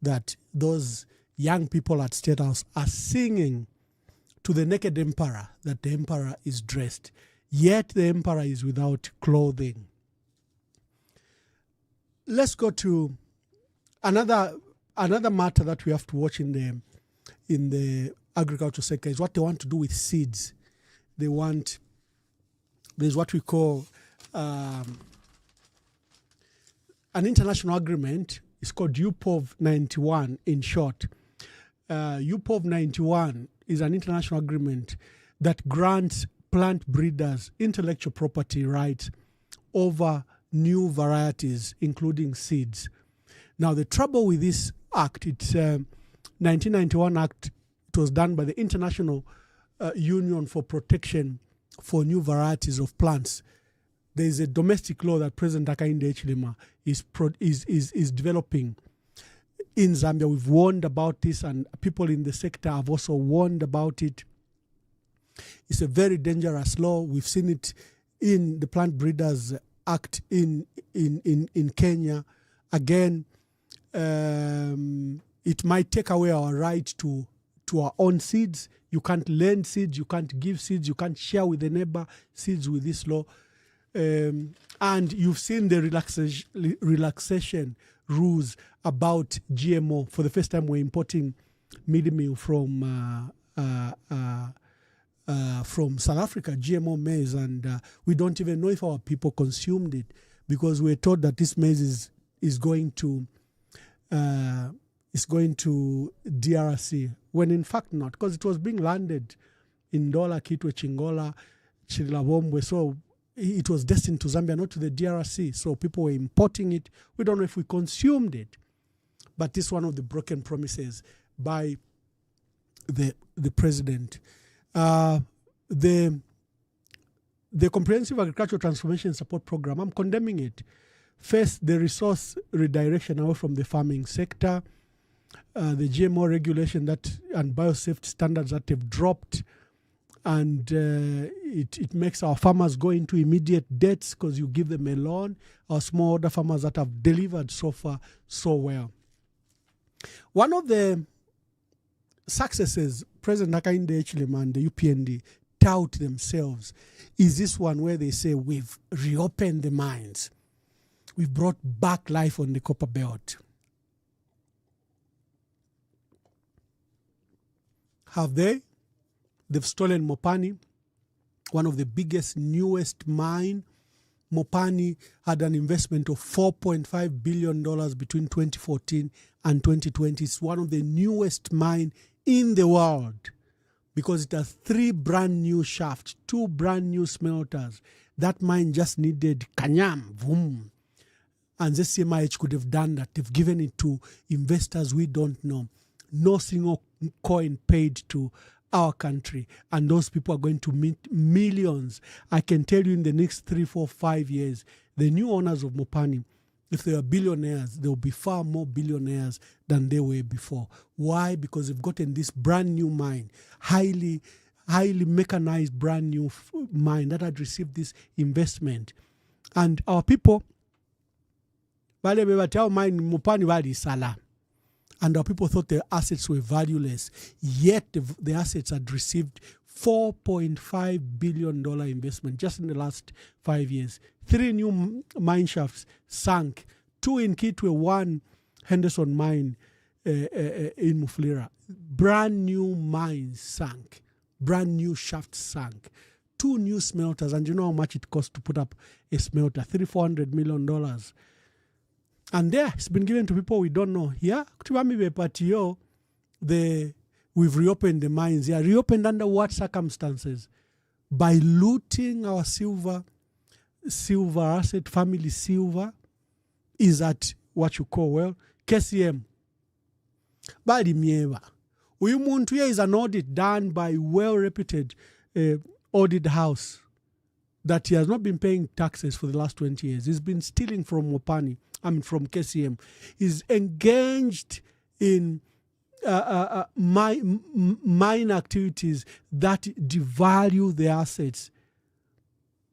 that those young people at State House are singing to the naked emperor that the emperor is dressed, yet the emperor is without clothing. Let's go to another matter that we have to watch in the agricultural sector is what they want to do with seeds. There's what we call an international agreement. It's called UPOV 91 in short. UPOV 91 is an international agreement that grants plant breeders intellectual property rights over new varieties, including seeds. Now, the trouble with this act, it's 1991 Act. It was done by the International Union for Protection for New Varieties of Plants. There is a domestic law that President Hakainde Hichilema is developing in Zambia. We've warned about this, and people in the sector have also warned about it. It's a very dangerous law. We've seen it in the Plant Breeders Act in Kenya. Again, it might take away our right to our own seeds. You can't lend seeds, you can't give seeds, you can't share with the neighbor seeds with this law. And you've seen the relaxation rules about GMO. For the first time, we're importing mealie meal from South Africa, GMO maize, and we don't even know if our people consumed it because we're told that this maize is going to DRC, when in fact not, because it was being landed in Ndola, Kitwe, Chingola, Chilabomwe, so it was destined to Zambia, not to the DRC. So people were importing it. We don't know if we consumed it, but this is one of the broken promises by the president. The Comprehensive Agricultural Transformation Support Program, I'm condemning it. First, the resource redirection away from the farming sector, the GMO regulation and biosafety standards that have dropped, and it makes our farmers go into immediate debts because you give them a loan. Our smallholder farmers that have delivered so far so well. One of the successes President Hakainde Hichilema and the UPND tout themselves is this one where they say we've reopened the mines. We've brought back life on the copper belt. Have they? They've stolen Mopani, one of the biggest, newest mine. Mopani had an investment of $4.5 billion between 2014 and 2020. It's one of the newest mine in the world because it has 3 brand new shafts, 2 brand new smelters. That mine just needed kanyam, boom. And the CMIH could have done that. They've given it to investors we don't know. No single coin paid to our country, and those people are going to meet millions. I can tell you in the next 3, 4, 5 years, the new owners of Mopani, if they are billionaires, they will be far more billionaires than they were before. Why? Because they've gotten this brand new mine, highly mechanized brand new mine that had received this investment. And our people, and our people thought their assets were valueless, yet the assets had received $4.5 billion investment just in the last 5 years. 3 new mine shafts sank, 2 in Kitwe, 1 Henderson mine in Mufulira. Brand new mines sank, brand new shafts sank, 2 new smelters, and you know how much it costs to put up a smelter, $300-400 million. And there, it's been given to people we don't know. Yeah, we've reopened the mines. Yeah, reopened under what circumstances? By looting our silver asset, family silver. Is that what you call, well, KCM? Badi mieva. Uyumuntu here is an audit done by well-reputed audit house that he has not been paying taxes for the last 20 years. He's been stealing from Mopani. From KCM, is engaged in mine activities that devalue the assets.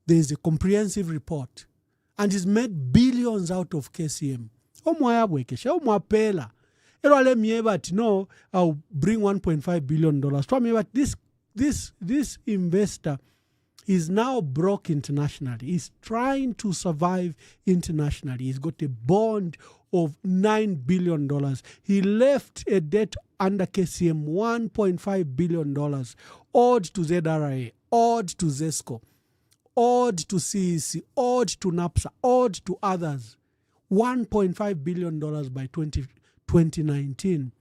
There is a comprehensive report, and he's made billions out of KCM. I'll bring $1.5 billion. This investor is now broke internationally. He's trying to survive internationally. He's got a bond of $9 billion. He left a debt under KCM, $1.5 billion, owed to ZRA, owed to ZESCO, owed to CEC, owed to NAPSA, owed to others. $1.5 billion by 2019.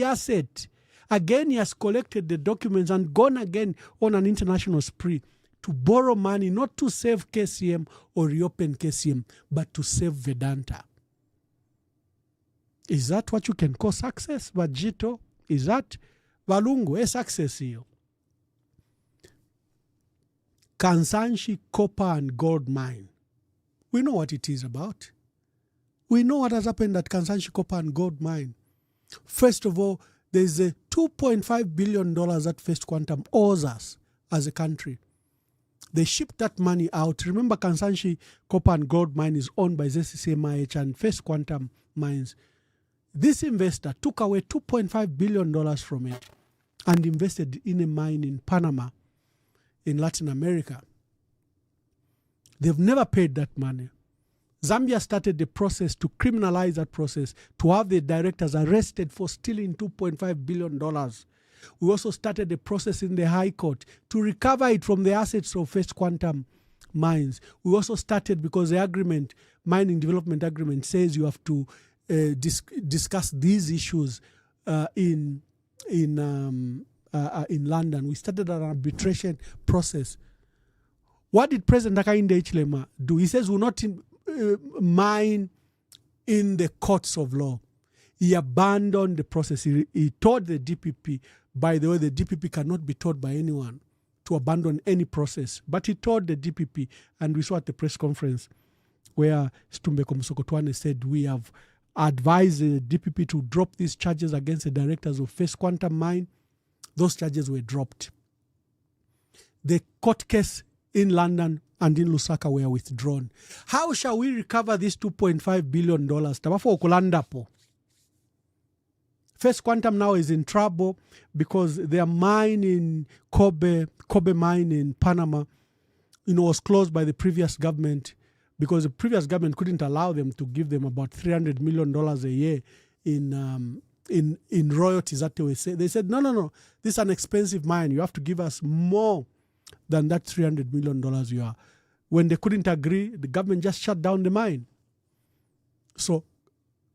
Asset. Again, he has collected the documents and gone again on an international spree to borrow money, not to save KCM or reopen KCM, but to save Vedanta. Is that what you can call success, Vajito? Is that Valungu, a success here? Kansanshi copper and gold mine. We know what it is about. We know what has happened at Kansanshi copper and gold mine. First of all, there's a $2.5 billion that First Quantum owes us as a country. They shipped that money out. Remember, Kansanshi copper and gold mine is owned by ZCCMIH and First Quantum Mines. This investor took away $2.5 billion from it and invested in a mine in Panama, in Latin America. They've never paid that money. Zambia started the process to criminalize that process, to have the directors arrested for stealing $2.5 billion. We also started the process in the High Court to recover it from the assets of First Quantum Mines. We also started because the agreement, mining development agreement, says you have to discuss these issues in London. We started an arbitration process. What did President Hakainde Hichilema do? He says we'll not mine in the courts of law. He abandoned the process. He told the DPP, by the way, the DPP cannot be told by anyone to abandon any process. But he told the DPP, and we saw at the press conference where Stumbeko Musokotwane said, we have advised the DPP to drop these charges against the directors of First Quantum Mine. Those charges were dropped. The court case in London and in Lusaka were withdrawn. How shall we recover this $2.5 billion? Tabafo okulandapo. First Quantum now is in trouble because their mine in Kobe mine in Panama, was closed by the previous government because the previous government couldn't allow them to give them about $300 million a year in royalties that they were saying. They said, no, this is an expensive mine. You have to give us more than that $300 million you are. When they couldn't agree, the government just shut down the mine. So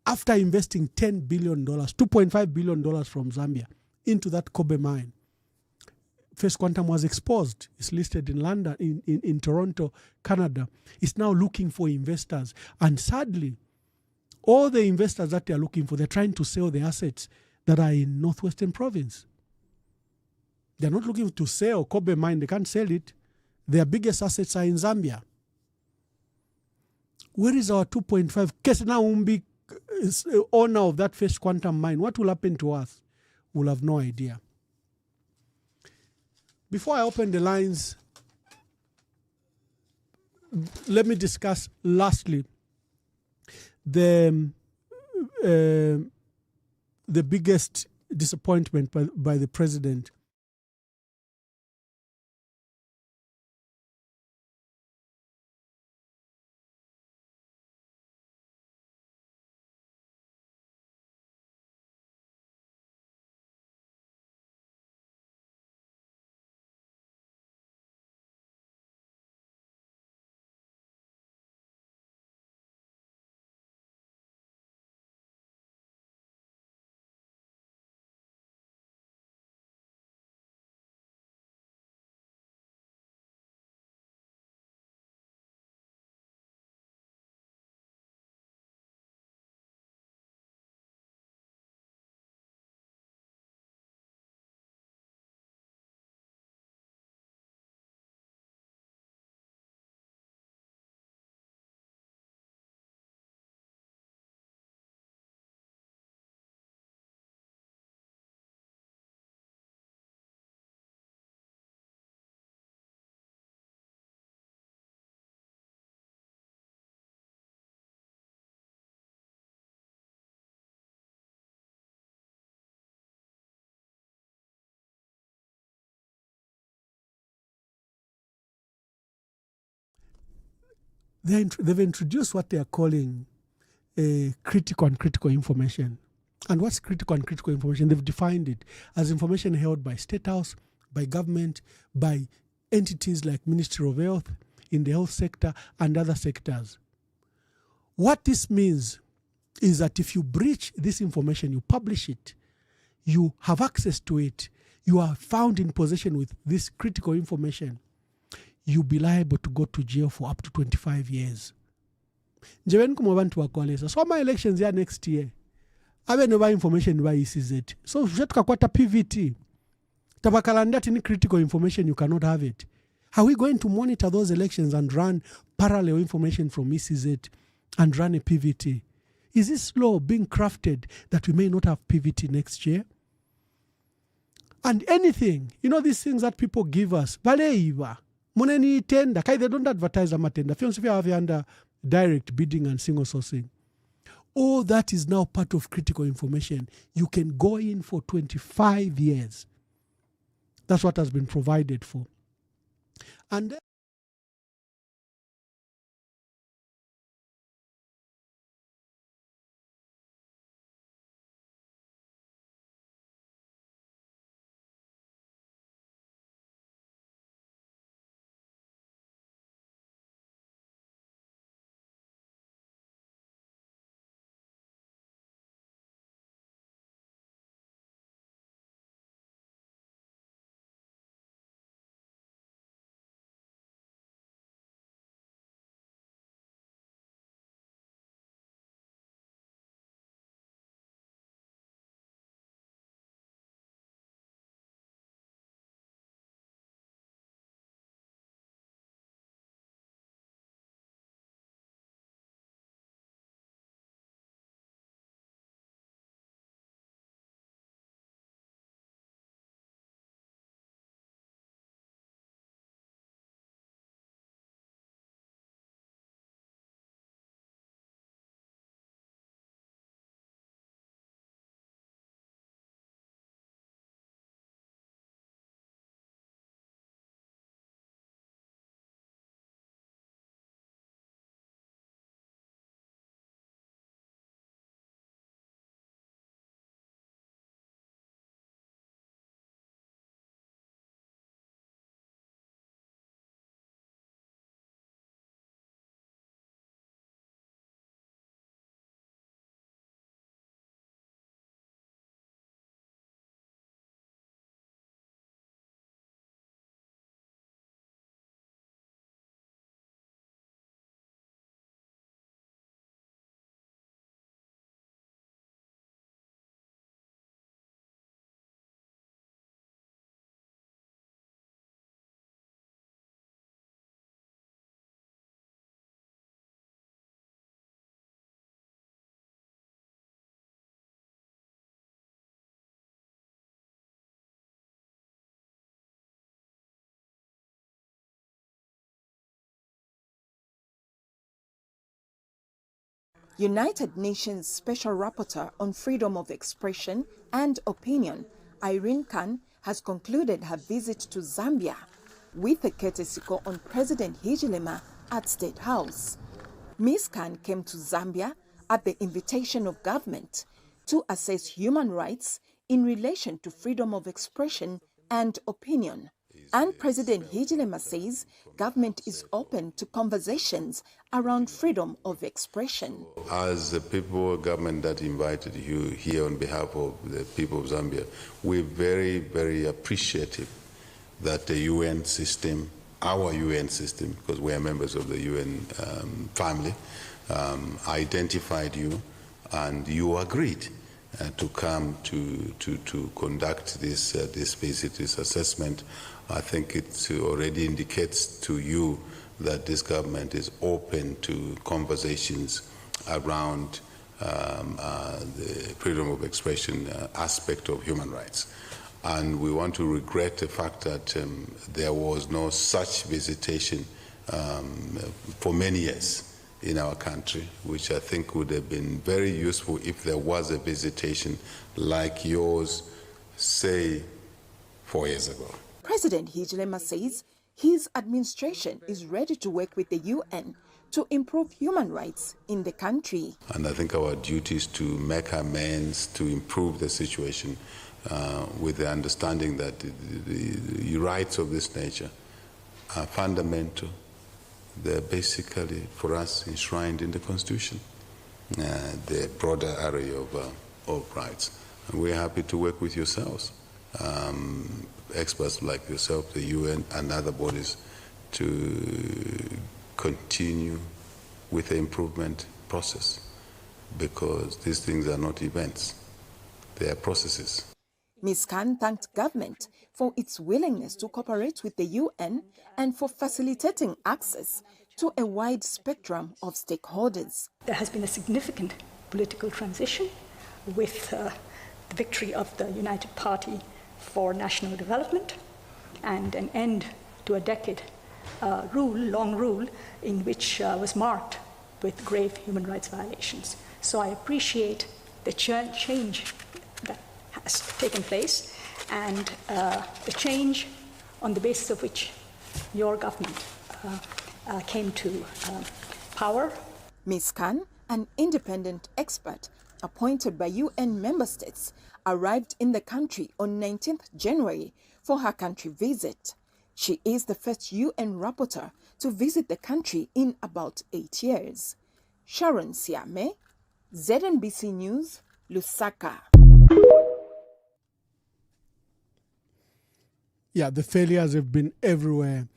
after investing $10 billion, $2.5 billion from Zambia into that Kobe mine, First Quantum was exposed. It's listed in London, in Toronto, Canada. It's now looking for investors. And sadly, all the investors that they're looking for, they're trying to sell the assets that are in Northwestern Province. They're not looking to sell Kobe mine. They can't sell it. Their biggest assets are in Zambia. Where is our 2.5? Kesna Umbi is owner of that First Quantum mine. What will happen to us? We'll have no idea. Before I open the lines, let me discuss lastly the biggest disappointment by the president. They've introduced what they are calling critical and critical information. And what's critical and critical information? They've defined it as information held by State House, by government, by entities like Ministry of Health, in the health sector, and other sectors. What this means is that if you breach this information, you publish it, you have access to it, you are found in possession with this critical information, you'll be liable to go to jail for up to 25 years. Njeweni kumabantu wakwalesa. So my elections are next year. Abe no information by ECZ. So jetuka kwata PVT. Tabakalanda any critical information, you cannot have it. Are we going to monitor those elections and run parallel information from ECZ and run a PVT? Is this law being crafted that we may not have PVT next year? And anything, these things that people give us, baleiva. Money tender, they don't advertise a tender. If you have under direct bidding and single sourcing, all that is now part of critical information. You can go in for 25 years. That's what has been provided for. And United Nations Special Rapporteur on Freedom of Expression and Opinion, Irene Khan, has concluded her visit to Zambia with a courtesy call on President Hichilema at State House. Ms. Khan came to Zambia at the invitation of government to assess human rights in relation to freedom of expression and opinion. And President Hichilema says government is open to conversations around freedom of expression. As the people government that invited you here on behalf of the people of Zambia, we're very, very appreciative that the UN system, our UN system, because we are members of the UN family, identified you and you agreed to come to conduct this visit, this assessment. I think it already indicates to you that this government is open to conversations around the freedom of expression aspect of human rights. And we want to regret the fact that there was no such visitation for many years in our country, which I think would have been very useful if there was a visitation like yours, say, 4 years ago. President Hichilema says his administration is ready to work with the UN to improve human rights in the country. And I think our duty is to make amends, to improve the situation with the understanding that the rights of this nature are fundamental. They're basically, for us, enshrined in the Constitution, the broader array of rights. And we're happy to work with yourselves, experts like yourself, the UN and other bodies, to continue with the improvement process, because these things are not events, they are processes. Ms. Khan thanked government for its willingness to cooperate with the UN and for facilitating access to a wide spectrum of stakeholders. There has been a significant political transition with the victory of the United Party for National Development and an end to a decade long rule in which was marked with grave human rights violations. So I appreciate the change that has taken place and the change on the basis of which your government came to power. Ms. Khan, an independent expert appointed by UN member states, arrived in the country on 19th January for her country visit. She is the first UN rapporteur to visit the country in about 8 years. Sharon Siame, ZNBC News, Lusaka. Yeah, the failures have been everywhere.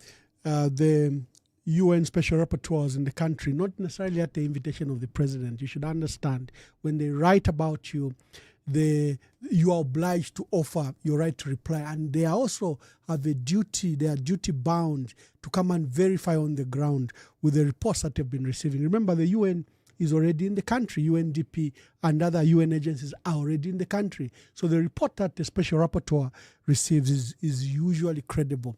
The UN special rapporteurs in the country, not necessarily at the invitation of the president. You should understand, when they write about you, you are obliged to offer your right to reply, and they also have a duty, they are duty bound to come and verify on the ground with the reports that they've been receiving. Remember, the UN is already in the country. UNDP and other UN agencies are already in the country. So the report that the special rapporteur receives is usually credible.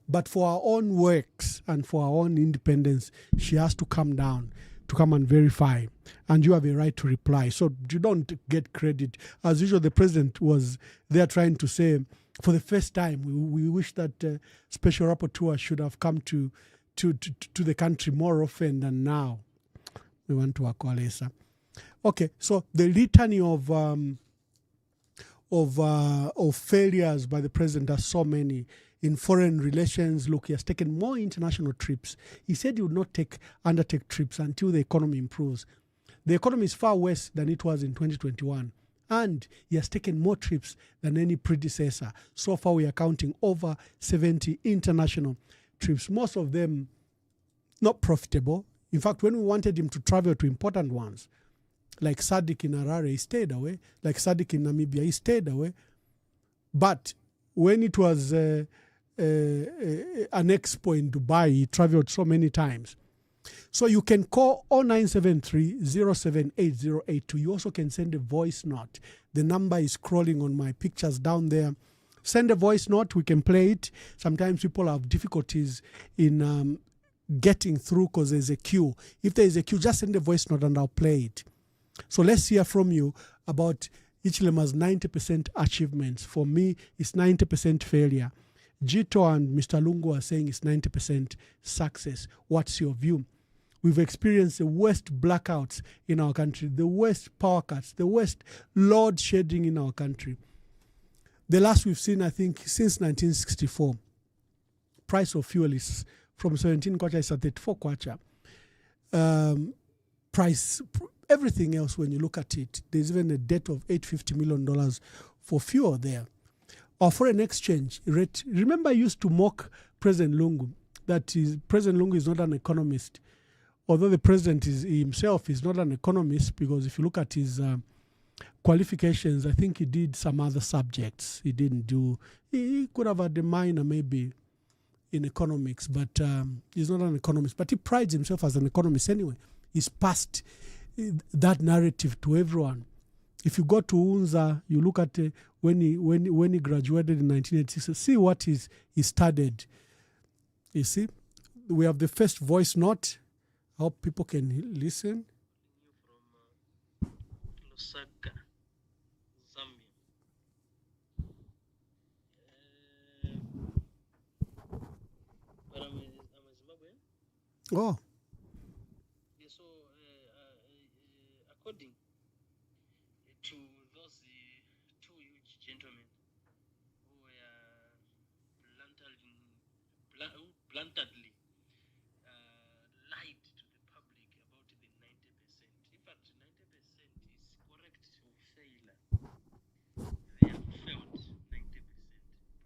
But for our own works and for our own independence, she has to come down to come and verify, and you have a right to reply. So you don't get credit. As usual, the president was there trying to say, for the first time, we wish that special rapporteur should have come to the country more often than now. We want to acquiesce. Okay, so the litany of failures by the president are so many. In foreign relations, look, he has taken more international trips. He said he would not undertake trips until the economy improves. The economy is far worse than it was in 2021. And he has taken more trips than any predecessor. So far, we are counting over 70 international trips, most of them not profitable. In fact, when we wanted him to travel to important ones, like SADC in Harare, he stayed away. Like SADC in Namibia, he stayed away. But when it was an expo in Dubai, he traveled so many times. So you can call 0973-078082. You also can send a voice note. The number is scrolling on my pictures down there. Send a voice note, we can play it. Sometimes people have difficulties in getting through because there's a queue. If there is a queue, just send a voice note and I'll play it. So let's hear from you about Hichilema's 90% achievements. For me, it's 90% failure. Jito and Mr. Lungu are saying it's 90% success. What's your view? We've experienced the worst blackouts in our country, the worst power cuts, the worst load shedding in our country. The last we've seen, I think, since 1964. Price of fuel is from 17 kwacha is at 34 kwacha. Everything else, when you look at it, there's even a debt of $850 million for fuel there. Our foreign exchange rate, remember I used to mock President Lungu, President Lungu is not an economist. Although the president himself is not an economist, because if you look at his qualifications, I think he did some other subjects. He could have had a minor maybe in economics, but he's not an economist. But he prides himself as an economist anyway. He's passed that narrative to everyone. If you go to UNZA, you look at when he graduated in 1986, see what he studied. You see, we have the first voice note. I hope people can listen. From Lusaka, Zambian. But I'm a Zimbabwean. Oh. Yeah, so according to those two huge gentlemen who were bluntly lied to the public about the 90%. In fact, 90% is correct to fail. They have failed 90%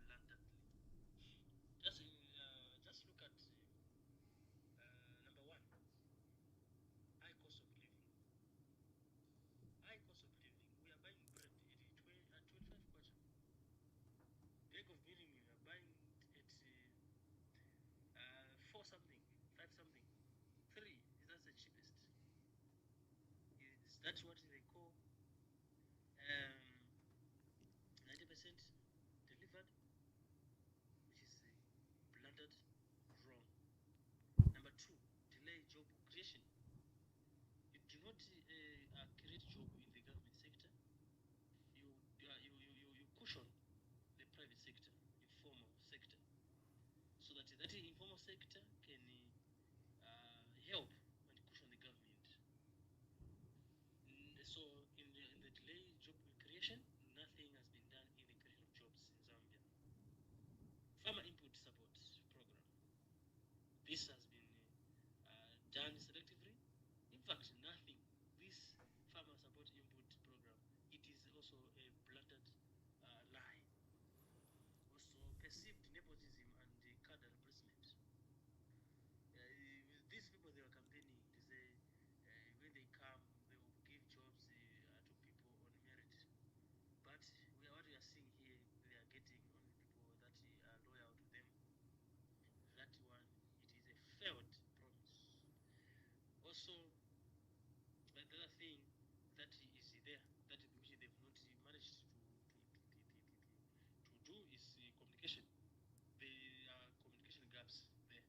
bluntly. Just look at number one, high cost of living. High cost of living. We are buying bread at 25 kwacha. Bag of minimum we are buying at 4 something, 5 something. 3 is that's the cheapest. That's what they call 90% delivered, which is blunted wrong. Number 2, delay job creation. You do not create job in the government sector. You cushion the private sector, informal sector, so that informal sector can help and cushion the government. So in the delay job creation, nothing has been done in the creation of jobs in Zambia. Farmer input support program. This has been done selectively. In fact, nothing. This farmer support input program, it is also a blunted lie. Also perceived nepotism and cadre replacement. These people, they were campaigning to say when they come, they will give jobs to people on merit. But what we are seeing here, they are getting only people that are loyal to them. That one, it is a failed promise. Also, the other thing that is there, which they've not managed to do is communication. There are communication gaps there.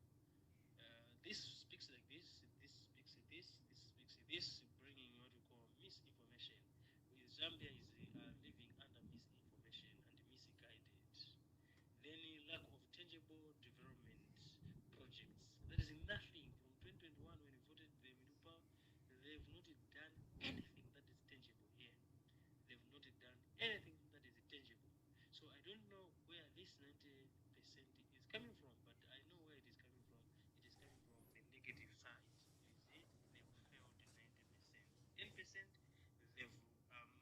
This speaks like this speaks like this speaks like this, bringing what we call misinformation. Zambia is living under misinformation and misguided. Then lack of tangible development projects. There is nothing from 2021 when we voted the Milupa. They've not done anything that is tangible here. They've not done anything that is tangible. So I don't know where this 90% is coming from, but I know where it is coming from. It is coming from the negative side. You see, they've failed 90%. 10% they've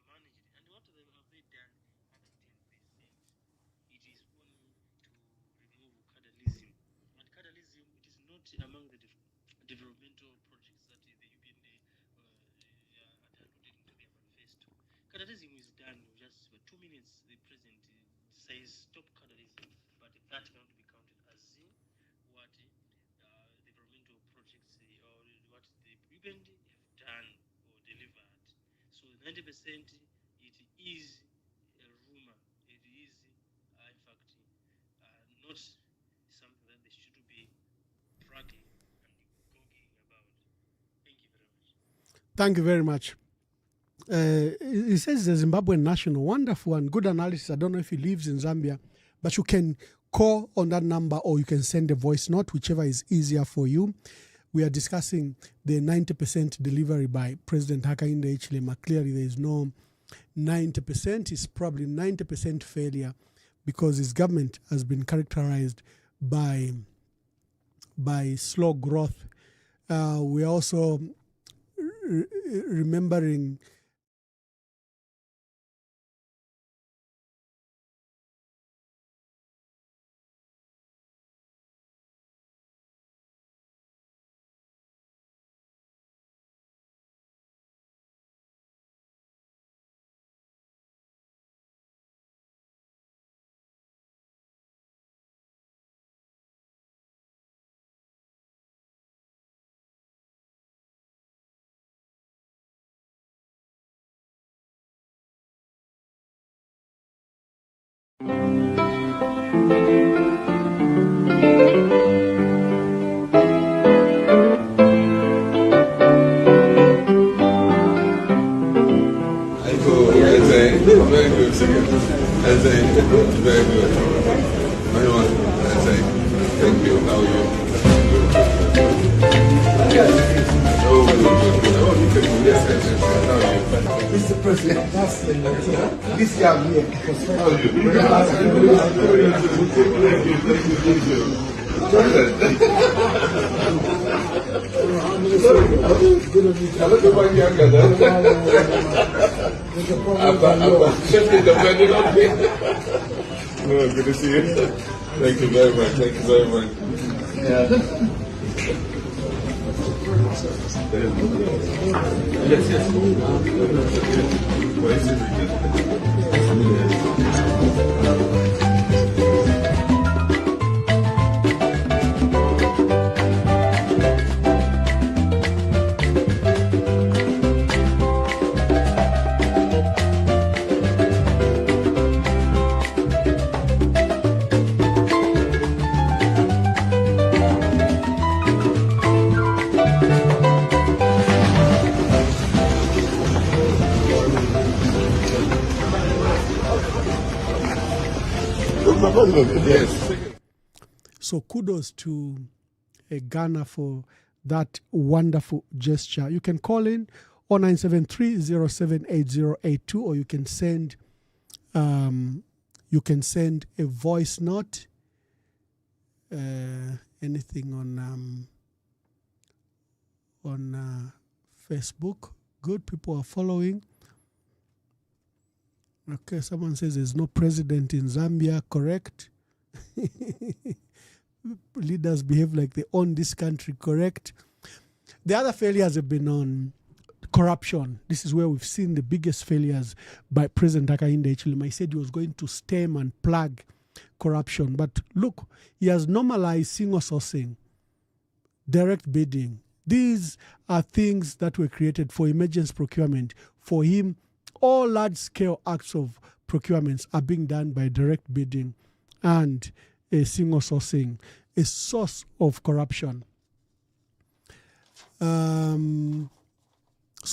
managed it. And what have they done at 10%? It is only to remove cadreism. And cadreism, it is not among the developmental projects that the UPND had alluded into their manifesto. Cadreism is done just for 2 minutes. The president says stop cadreism, but that cannot be counted as what developmental projects or what the UPND have done or delivered. So 90%, it is a rumor. It is, in fact, not something that they should be bragging and Thank you very much. He says the Zimbabwean national, wonderful and good analysis. I don't know if he lives in Zambia, but you can call on that number or you can send a voice note, whichever is easier for you. We are discussing the 90% delivery by President Hakainde Hichilema. Clearly, there is no 90%. It's probably 90% failure because his government has been characterized by slow growth. We are also remembering very good. Very good. Thank you. How are you? Mr. President, that's this young here. How are good to see you. Thank you very much. Thank you very much. Yes. So kudos to Ghana for that wonderful gesture. You can call in 0973-078082 or you can send a voice note. Anything on Facebook. Good, people are following. Okay, someone says there's no president in Zambia, correct? Leaders behave like they own this country, correct? The other failures have been on corruption. This is where we've seen the biggest failures by President Hakainde Hichilema. He said he was going to stem and plug corruption. But look, he has normalized single sourcing, direct bidding. These are things that were created for emergency procurement. For him, all large-scale acts of procurements are being done by direct bidding and a single sourcing, a source of corruption. So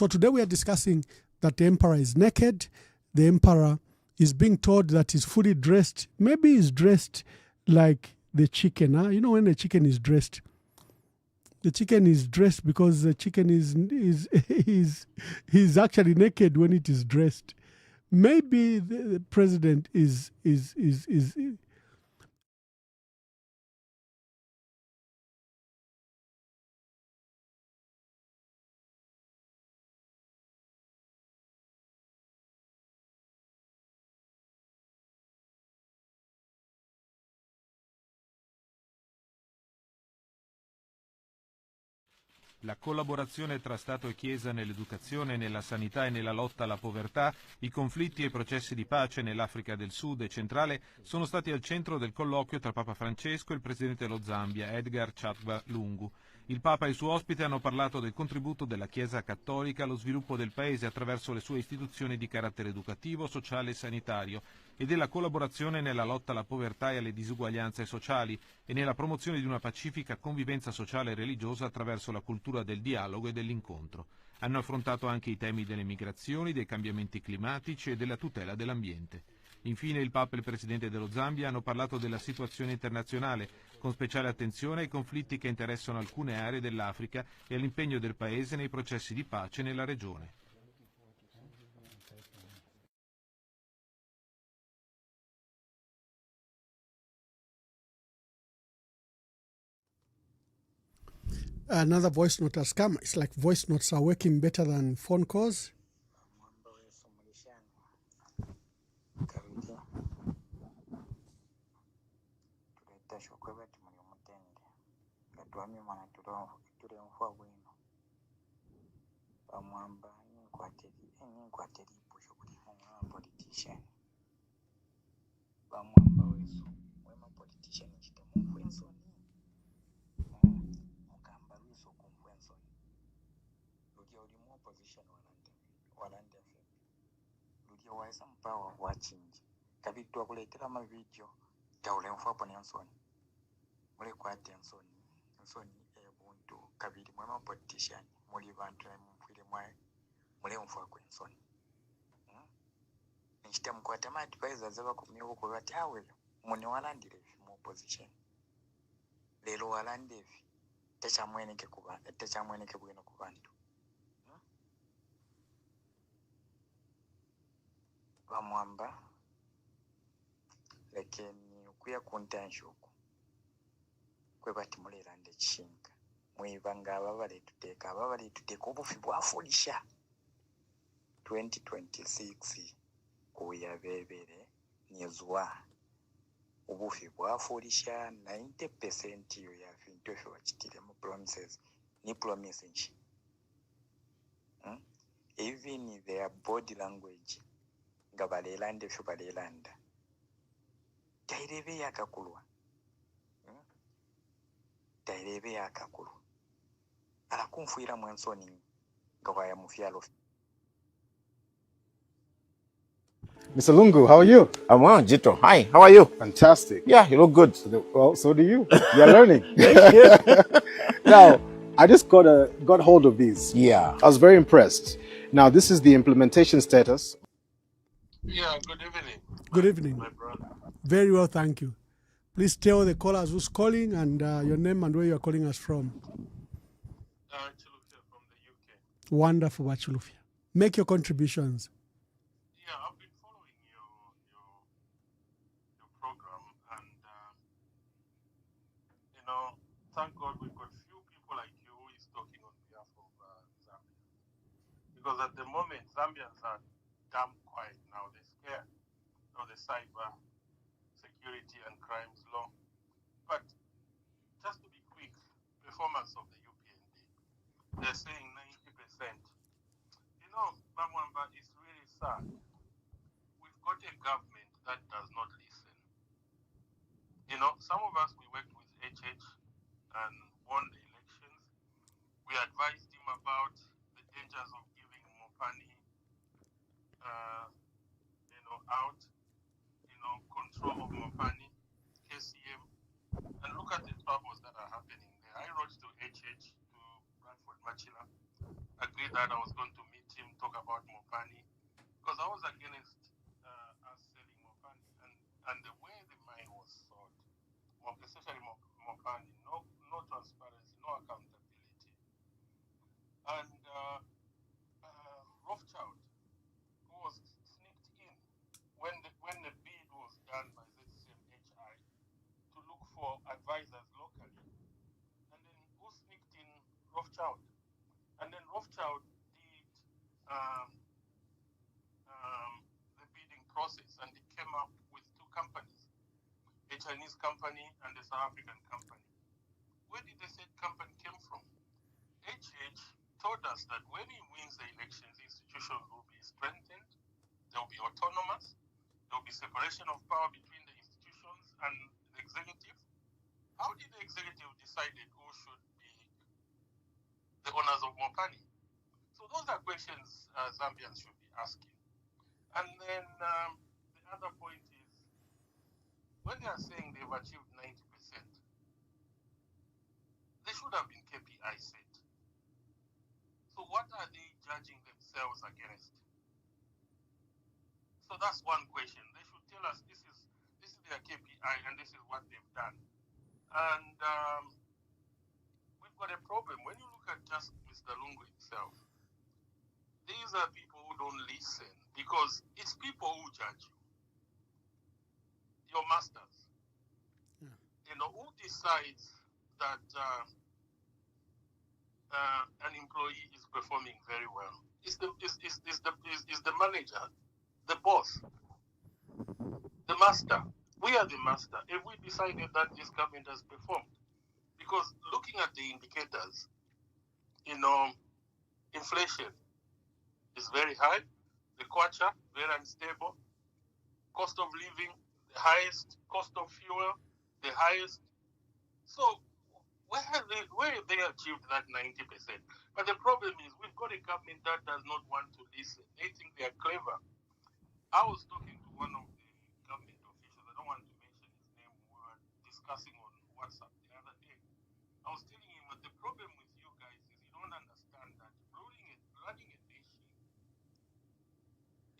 today we are discussing that the emperor is naked. The emperor is being told that he's fully dressed. Maybe he's dressed like the chicken. Huh? You know when the chicken is dressed? The chicken is dressed because the chicken is actually naked when it is dressed. Maybe the president is La collaborazione tra Stato e Chiesa nell'educazione, nella sanità e nella lotta alla povertà, i conflitti e i processi di pace nell'Africa del Sud e centrale sono stati al centro del colloquio tra Papa Francesco e il presidente dello Zambia, Edgar Chagwa Lungu. Il Papa e il suo ospite hanno parlato del contributo della Chiesa cattolica allo sviluppo del Paese attraverso le sue istituzioni di carattere educativo, sociale e sanitario e della collaborazione nella lotta alla povertà e alle disuguaglianze sociali e nella promozione di una pacifica convivenza sociale e religiosa attraverso la cultura del dialogo e dell'incontro. Hanno affrontato anche i temi delle migrazioni, dei cambiamenti climatici e della tutela dell'ambiente. Infine il Papa e il Presidente dello Zambia hanno parlato della situazione internazionale, con speciale attenzione ai conflitti che interessano alcune aree dell'Africa e all'impegno del Paese nei processi di pace nella regione. Another voice note has come. It's like voice notes are working better than phone calls. Mpawa wachinji kabitwa kuletera mavideo gaule mfapo ni nsoni mule kwate nsoni ebuntu kabiri mwema politician muli bantu mfire mwae mule mfako nsoni nchita mkwata ma advisors zaba kumyo ko bati awe mune walandire mu opposition lero walandevi techa mweneke bwino ku bantu Mwamba lakini kuya kuntanshuku kwe bati mulelande chinga mwibanga ababale tuteka obufi bwafulisha 2026 kuya bebere nyezwa obufi bwafulisha 90% yo ya vintu fyo wachitire mu promises ni promises even their body language gabalelande fyo balelanda tairebe yakakulwa ala kumfuira mwansoni ngawaya mufyalo. Mr. Lungu, how are you? I'm well, Jito. Hi, how are you? Fantastic. Yeah, you look good. Well, so do you. You're learning. Now, I just got hold of these. Yeah. I was very impressed. Now, this is the implementation status. Yeah, good evening. Good evening. My brother. Very well, thank you. Please tell the callers who's calling and your name and where you're calling us from. Chilufia from the UK. Wonderful, Chilufia. Make your contributions. Yeah, I've been following your program, and thank God we've got few people like you who is talking on behalf of Zambia. Because at the moment, Zambians are damn quiet now. They're scared of the cyber security and crimes law. But just to be quick, performance of the UPND, they're saying 90%. Mwamba, is really sad. We've got a government that does not listen. Some of us, we worked with HH and won the elections. We advised him about the dangers of giving Mopani out, control of Mopani, KCM, and look at the troubles that are happening there. I wrote to HH, to Bradford Machila, agreed that I was going to meet him, talk about Mopani, because I was against us selling Mopani, and the way the mine was sold, especially Mopani, no transparency, no accountability. And Rothschild, who was sneaked in when the bid was done by ZCMHI to look for advisors locally, and then who sneaked in Rothschild, and then Rothschild did the bidding process, and it came up with two companies, a Chinese company and a South African company. Where did the third company came from? HH told us that when he wins the elections, the institutions will be strengthened, they will be autonomous, there will be separation of power between the institutions and the executive. How did the executive decide who should be the owners of Mopani? So those are questions Zambians should be asking. And then the other point is, when they are saying they've achieved 90%, they should have been KPI set. So what are they judging themselves against? So that's one question. They should tell us this is their KPI and this is what they've done. And we've got a problem. When you look at just Mr. Lungu himself, these are people who don't listen because it's people who judge you. Your masters. Yeah. You know, who decides that an employee is performing very well? Is the manager, the boss, the master. We are the master. If we decided that this government has performed, because looking at the indicators, you know, inflation is very high, the kwacha very unstable, cost of living the highest, cost of fuel the highest. So where have they achieved that 90%? But the problem is we've got a government that does not want to listen. They think they are clever. I was talking to one of the government officials. I don't want to mention his name. We were discussing on WhatsApp the other day. I was telling him that the problem with you guys is you don't understand that running a nation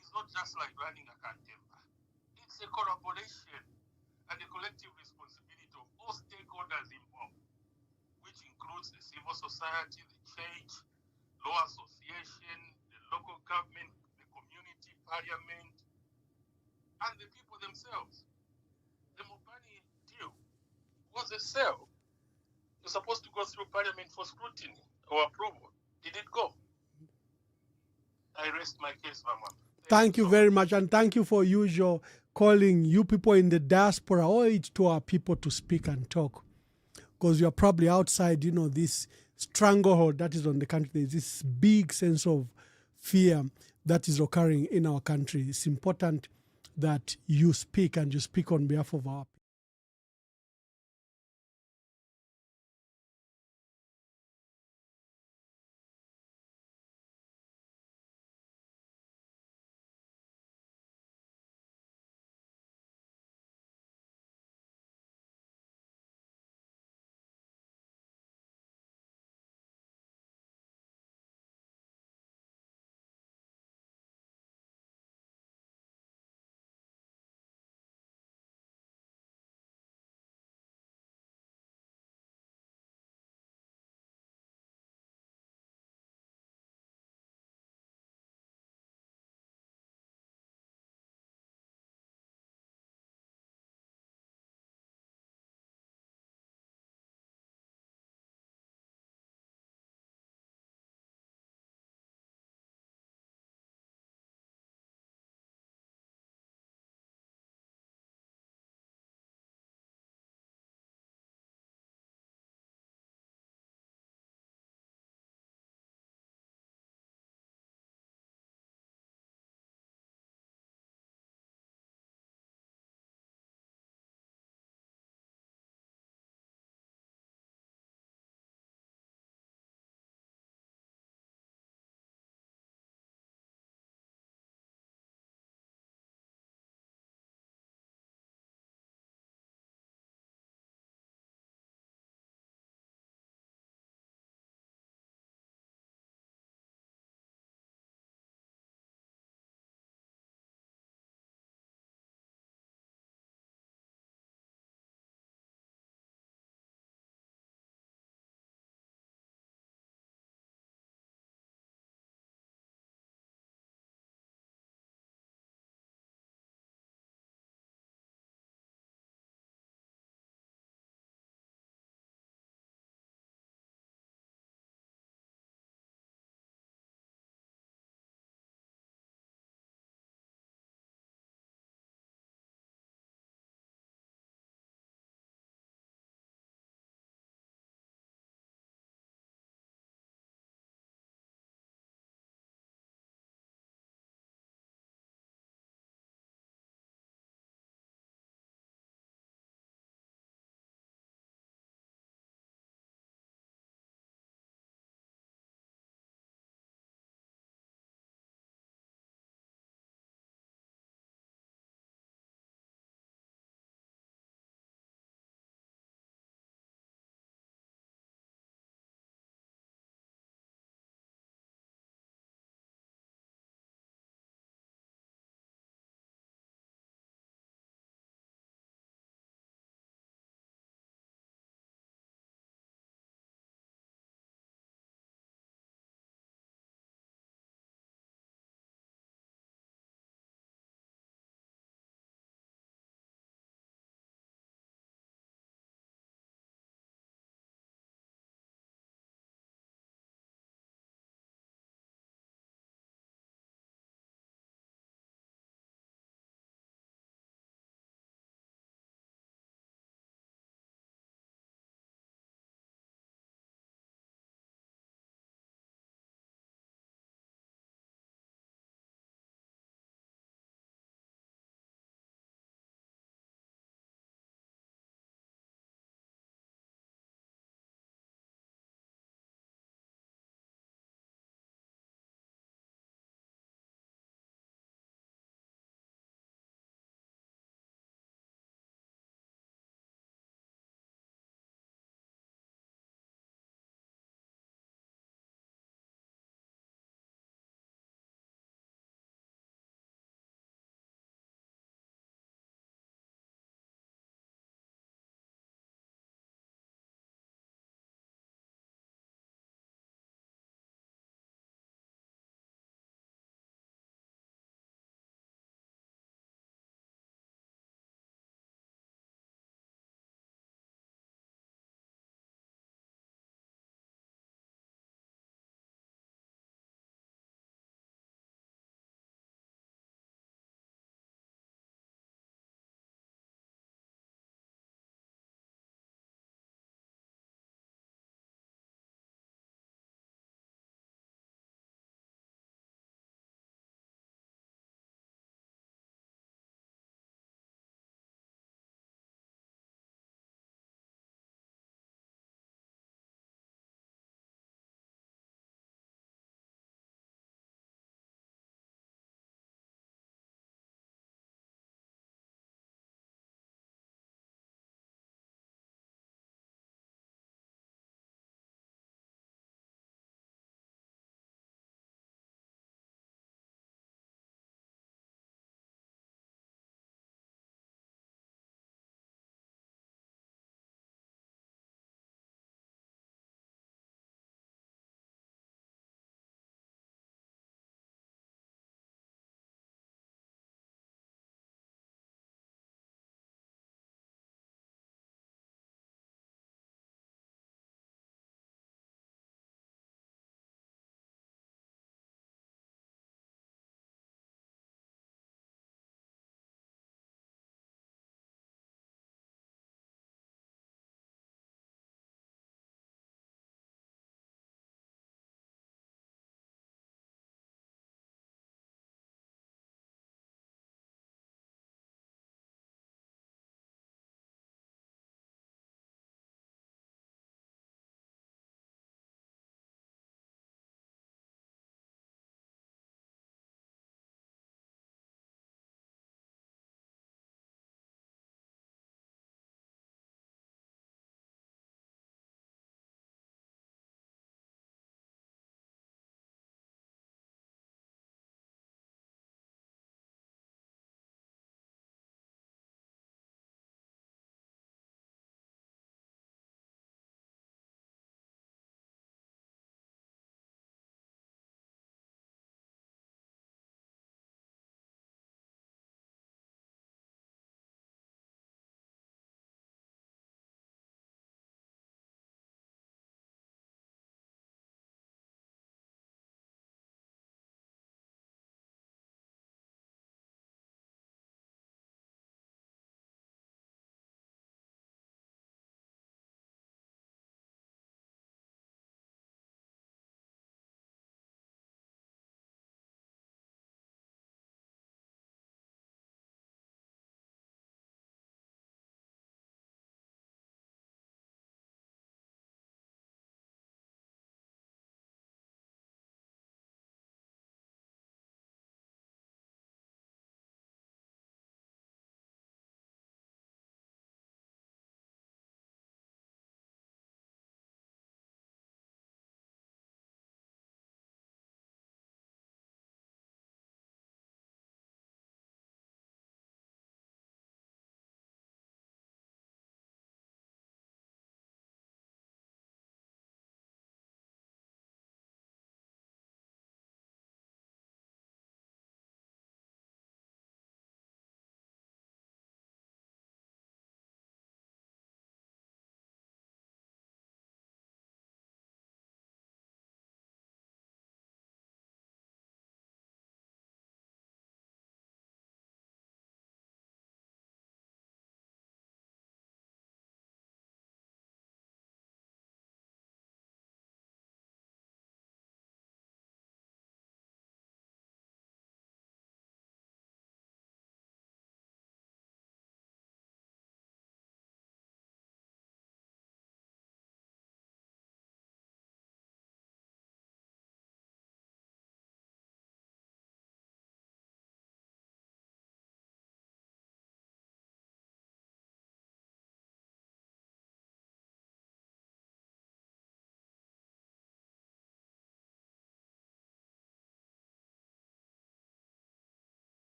is not just like running a cantemba. It's a collaboration and a collective responsibility of all stakeholders involved, which includes the civil society, the church, law association, the local government, the community parliament, and the people themselves. The Mopani deal was a sale. It was supposed to go through parliament for scrutiny or approval. Did it go? I rest my case, Mama. Thank you very much, and thank you for usual calling you people in the diaspora or it to our people to speak and talk, because you are probably outside, you know, this stranglehold that is on the country. There's this big sense of fear that is occurring in our country. It's important that you speak, and you speak on behalf of our people.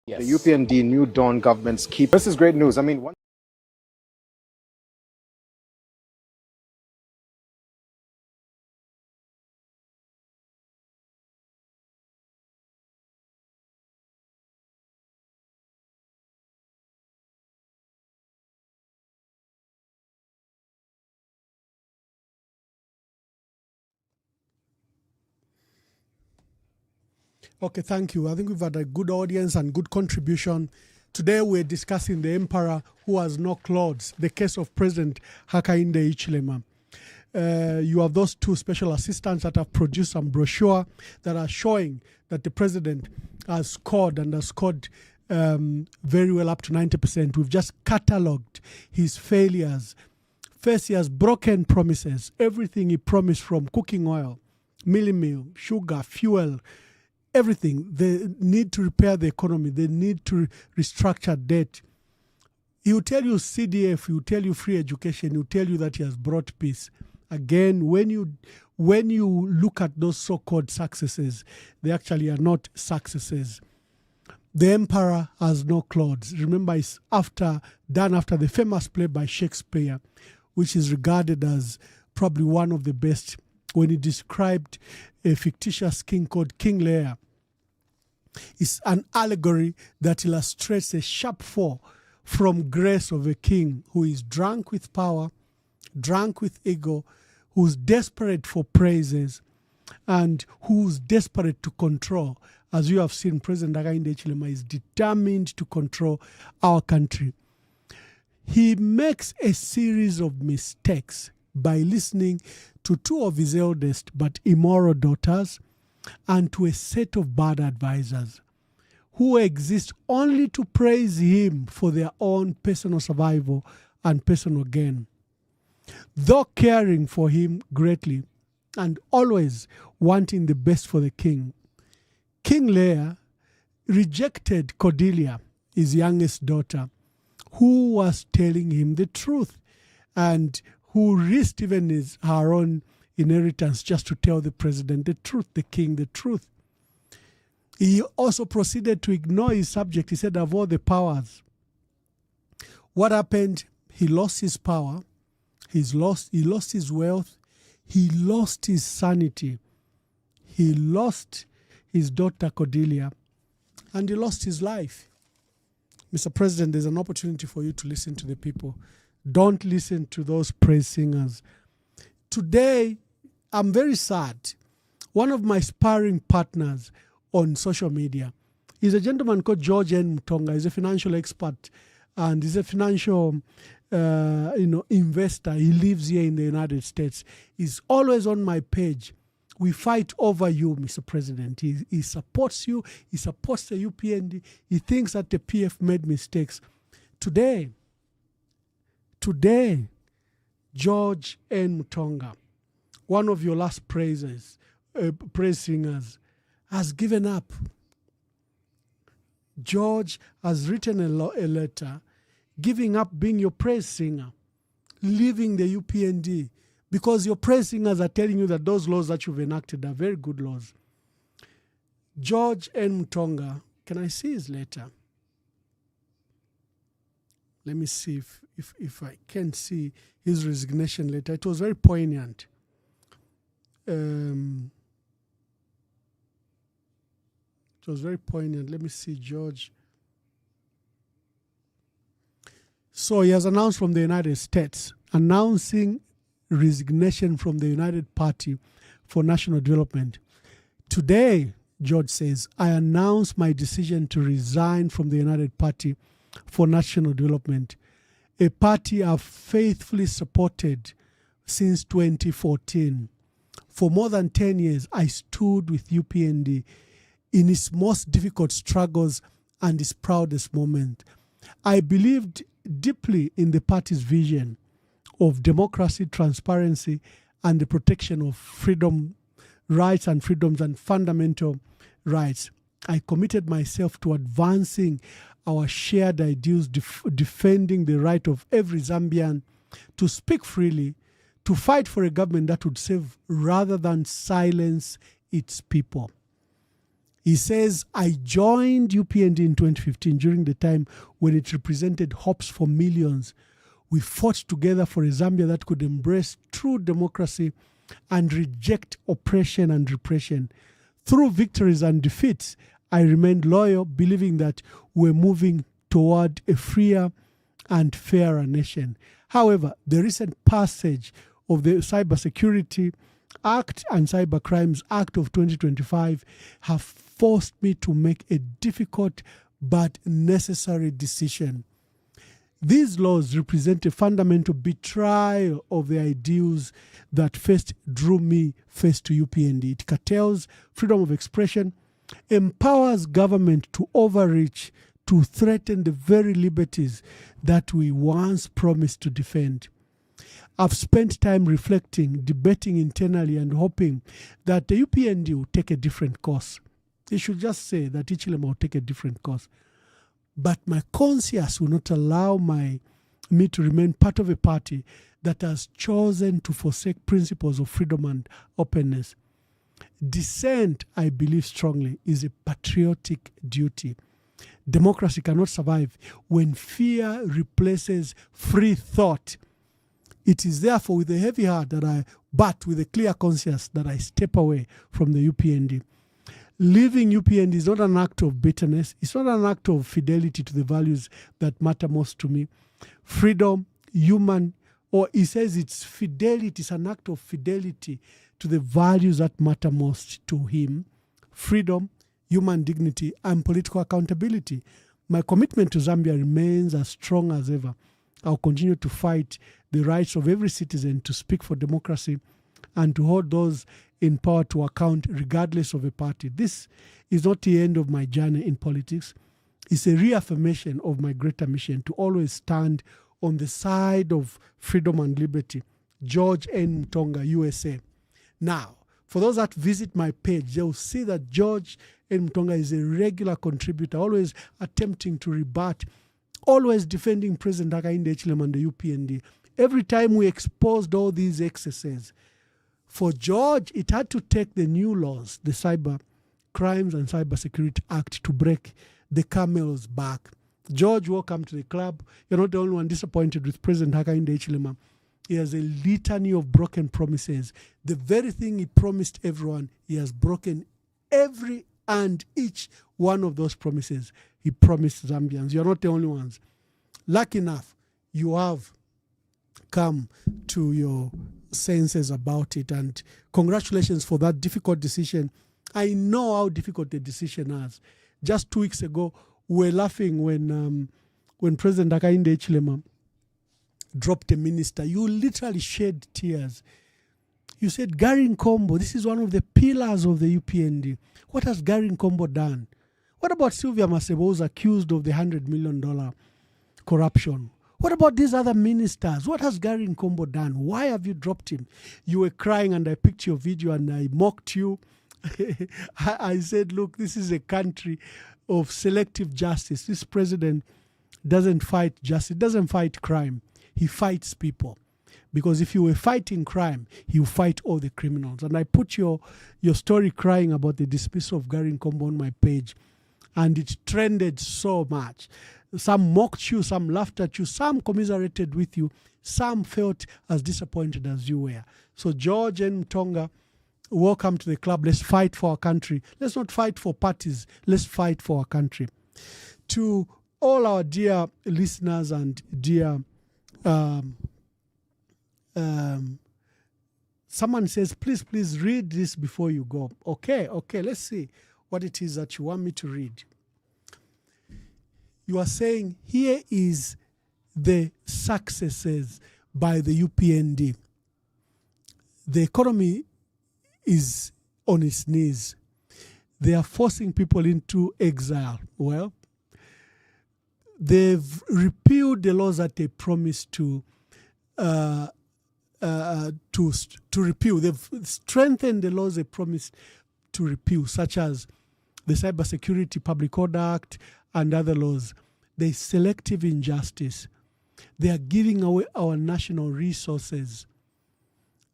The UPND New Dawn government's key. This is great news. I mean, one. Okay, thank you. I think we've had a good audience and good contribution. Today we're discussing the emperor who has no clothes, the case of President Hakainde Hichilema. You have those two special assistants that have produced some brochure that are showing that the president has scored and has scored very well, up to 90%. We've just catalogued his failures. First, he has broken promises. Everything he promised, from cooking oil, milling meal, sugar, fuel, everything. They need to repair the economy. They need to restructure debt. He will tell you CDF, he will tell you free education, he will tell you that he has brought peace. Again, when you look at those so-called successes, they actually are not successes. The emperor has no clothes. Remember, it's done after the famous play by Shakespeare, which is regarded as probably one of the best, when he described a fictitious king called King Lear. It's an allegory that illustrates a sharp fall from grace of a king who is drunk with power, drunk with ego, who's desperate for praises, and who's desperate to control. As you have seen, President Hakainde Hichilema is determined to control our country. He makes a series of mistakes by listening to two of his eldest but immoral daughters and to a set of bad advisors who exist only to praise him for their own personal survival and personal gain. Though caring for him greatly and always wanting the best for the king, King Lear rejected Cordelia, his youngest daughter, who was telling him the truth and who risked even her own inheritance just to tell the president the truth, the king the truth. He also proceeded to ignore his subject. He said, of all the powers, what happened? He lost his power, he lost his wealth, he lost his sanity, he lost his daughter Cordelia, and he lost his life. Mr. President, there's an opportunity for you to listen to the people. Don't listen to those praise singers. Today, I'm very sad. One of my sparring partners on social media is a gentleman called George N. Mutonga. He's a financial expert and he's a financial investor. He lives here in the United States. He's always on my page. We fight over you, Mr. President. He supports you. He supports the UPND. He thinks that the PF made mistakes. Today, George N. Mutonga, one of your last praise singers, has given up. George has written a letter giving up being your praise singer, leaving the UPND, because your praise singers are telling you that those laws that you've enacted are very good laws. George N. Mutonga, can I see his letter? Let me see if I can see his resignation letter. It was very poignant. It was very poignant. Let me see, George. So he has announced from the United States, announcing resignation from the United Party for National Development. Today, George says, I announce my decision to resign from the United Party for National Development, a party I've faithfully supported since 2014. For more than 10 years, I stood with UPND in its most difficult struggles and its proudest moment. I believed deeply in the party's vision of democracy, transparency, and the protection of freedom, rights and freedoms and fundamental rights. I committed myself to advancing our shared ideals, defending the right of every Zambian to speak freely, to fight for a government that would serve rather than silence its people. He says, I joined UPND in 2015 during the time when it represented hopes for millions. We fought together for a Zambia that could embrace true democracy and reject oppression and repression. Through victories and defeats, I remained loyal, believing that we're moving toward a freer and fairer nation. However, the recent passage of the Cybersecurity Act and Cyber Crimes Act of 2025 have forced me to make a difficult but necessary decision. These laws represent a fundamental betrayal of the ideals that first drew me first to UPND. It curtails freedom of expression, empowers government to overreach, to threaten the very liberties that we once promised to defend. I've spent time reflecting, debating internally, and hoping that the UPND will take a different course. They should just say that Hichilema will take a different course. But my conscience will not allow me to remain part of a party that has chosen to forsake principles of freedom and openness. Dissent, I believe strongly, is a patriotic duty. Democracy cannot survive when fear replaces free thought. It is therefore with a heavy heart but with a clear conscience that I step away from the UPND. Leaving UPND is not an act of bitterness. It's not an act of fidelity to the values that matter most to me. Freedom, he says it's fidelity. It's an act of fidelity to the values that matter most to him. Freedom, human dignity, and political accountability. My commitment to Zambia remains as strong as ever. I'll continue to fight the rights of every citizen to speak for democracy and to hold those in power to account regardless of a party. This is not the end of my journey in politics. It's a reaffirmation of my greater mission to always stand on the side of freedom and liberty. George N. Mutonga, USA. Now, for those that visit my page, they'll see that George N. Mutonga is a regular contributor, always attempting to rebut, always defending President Hakainde Hichilema and the UPND. Every time we exposed all these excesses, for George, it had to take the new laws, the Cyber Crimes and Cybersecurity Act, to break the camel's back. George, welcome to the club. You're not the only one disappointed with President Hakainde Hichilema. He has a litany of broken promises. The very thing he promised everyone, he has broken every and each one of those promises he promised Zambians. You're not the only ones. Lucky enough, you have come to your senses about it, and congratulations for that difficult decision. I know how difficult the decision is. Just 2 weeks ago, we were laughing when President Hakainde Hichilema dropped a minister. You literally shed tears. You said, Gary Nkombo, this is one of the pillars of the UPND. What has Gary Nkombo done? What about Sylvia Masebo, who's accused of the $100 million corruption? What about these other ministers? What has Gary Nkombo done? Why have you dropped him? You were crying and I picked your video and I mocked you. I said, look, this is a country of selective justice. This president doesn't fight justice, doesn't fight crime. He fights people. Because if you were fighting crime, he will fight all the criminals. And I put your story crying about the dismissal of Gary Nkombo on my page. And it trended so much. Some mocked you, some laughed at you, some commiserated with you, some felt as disappointed as you were. So George N. Mutonga, welcome to the club. Let's fight for our country. Let's not fight for parties. Let's fight for our country. To all our dear listeners and dear... someone says, please read this before you go. Okay, let's see what it is that you want me to read. You are saying, here is the successes by the UPND. The economy is on its knees. They are forcing people into exile. Well, they've repealed the laws that they promised to repeal. They've strengthened the laws they promised to repeal, such as the Cybersecurity Public Order Act and other laws. There's selective injustice. They are giving away our national resources.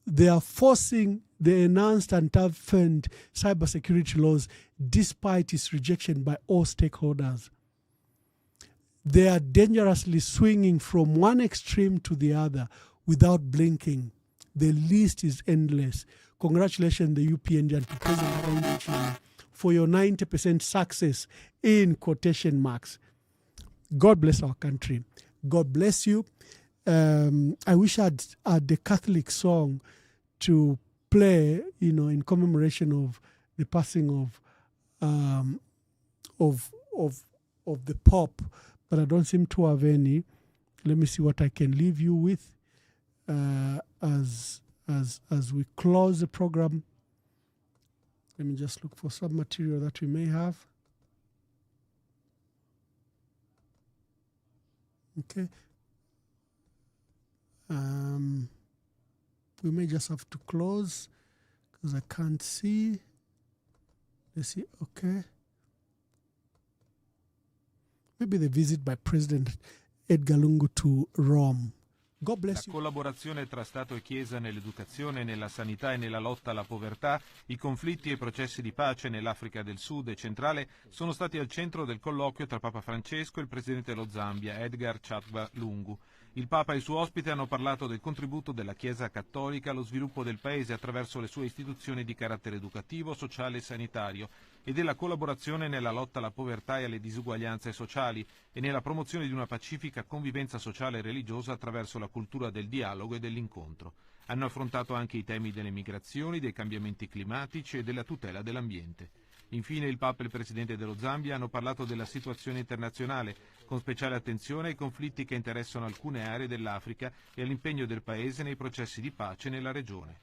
They are forcing the enhanced and toughened cybersecurity laws despite its rejection by all stakeholders. They are dangerously swinging from one extreme to the other without blinking. The list is endless. Congratulations, the UPND and to President Hakainde Hichilema for your 90% success in quotation marks. God bless our country. God bless you. I wish I'd the Catholic song to play, in commemoration of the passing of the Pope, but I don't seem to have any. Let me see what I can leave you with as we close the program. Let me just look for some material that we may have. Okay. We may just have to close because I can't see. Let's see. Okay. Maybe the visit by President Edgar Lungu to Rome. God bless you. La collaborazione tra Stato e Chiesa nell'educazione, nella sanità e nella lotta alla povertà, i conflitti e i processi di pace nell'Africa del Sud e centrale sono stati al centro del colloquio tra Papa Francesco e il presidente dello Zambia, Edgar Lungu. Il Papa e il suo ospite hanno parlato del contributo della Chiesa cattolica allo sviluppo del Paese attraverso le sue istituzioni di carattere educativo, sociale e sanitario e della collaborazione nella lotta alla povertà e alle disuguaglianze sociali e nella promozione di una pacifica convivenza sociale e religiosa attraverso la cultura del dialogo e dell'incontro. Hanno affrontato anche i temi delle migrazioni, dei cambiamenti climatici e della tutela dell'ambiente. Infine il Papa e il Presidente dello Zambia hanno parlato della situazione internazionale, con speciale attenzione ai conflitti che interessano alcune aree dell'Africa e all'impegno del Paese nei processi di pace nella regione.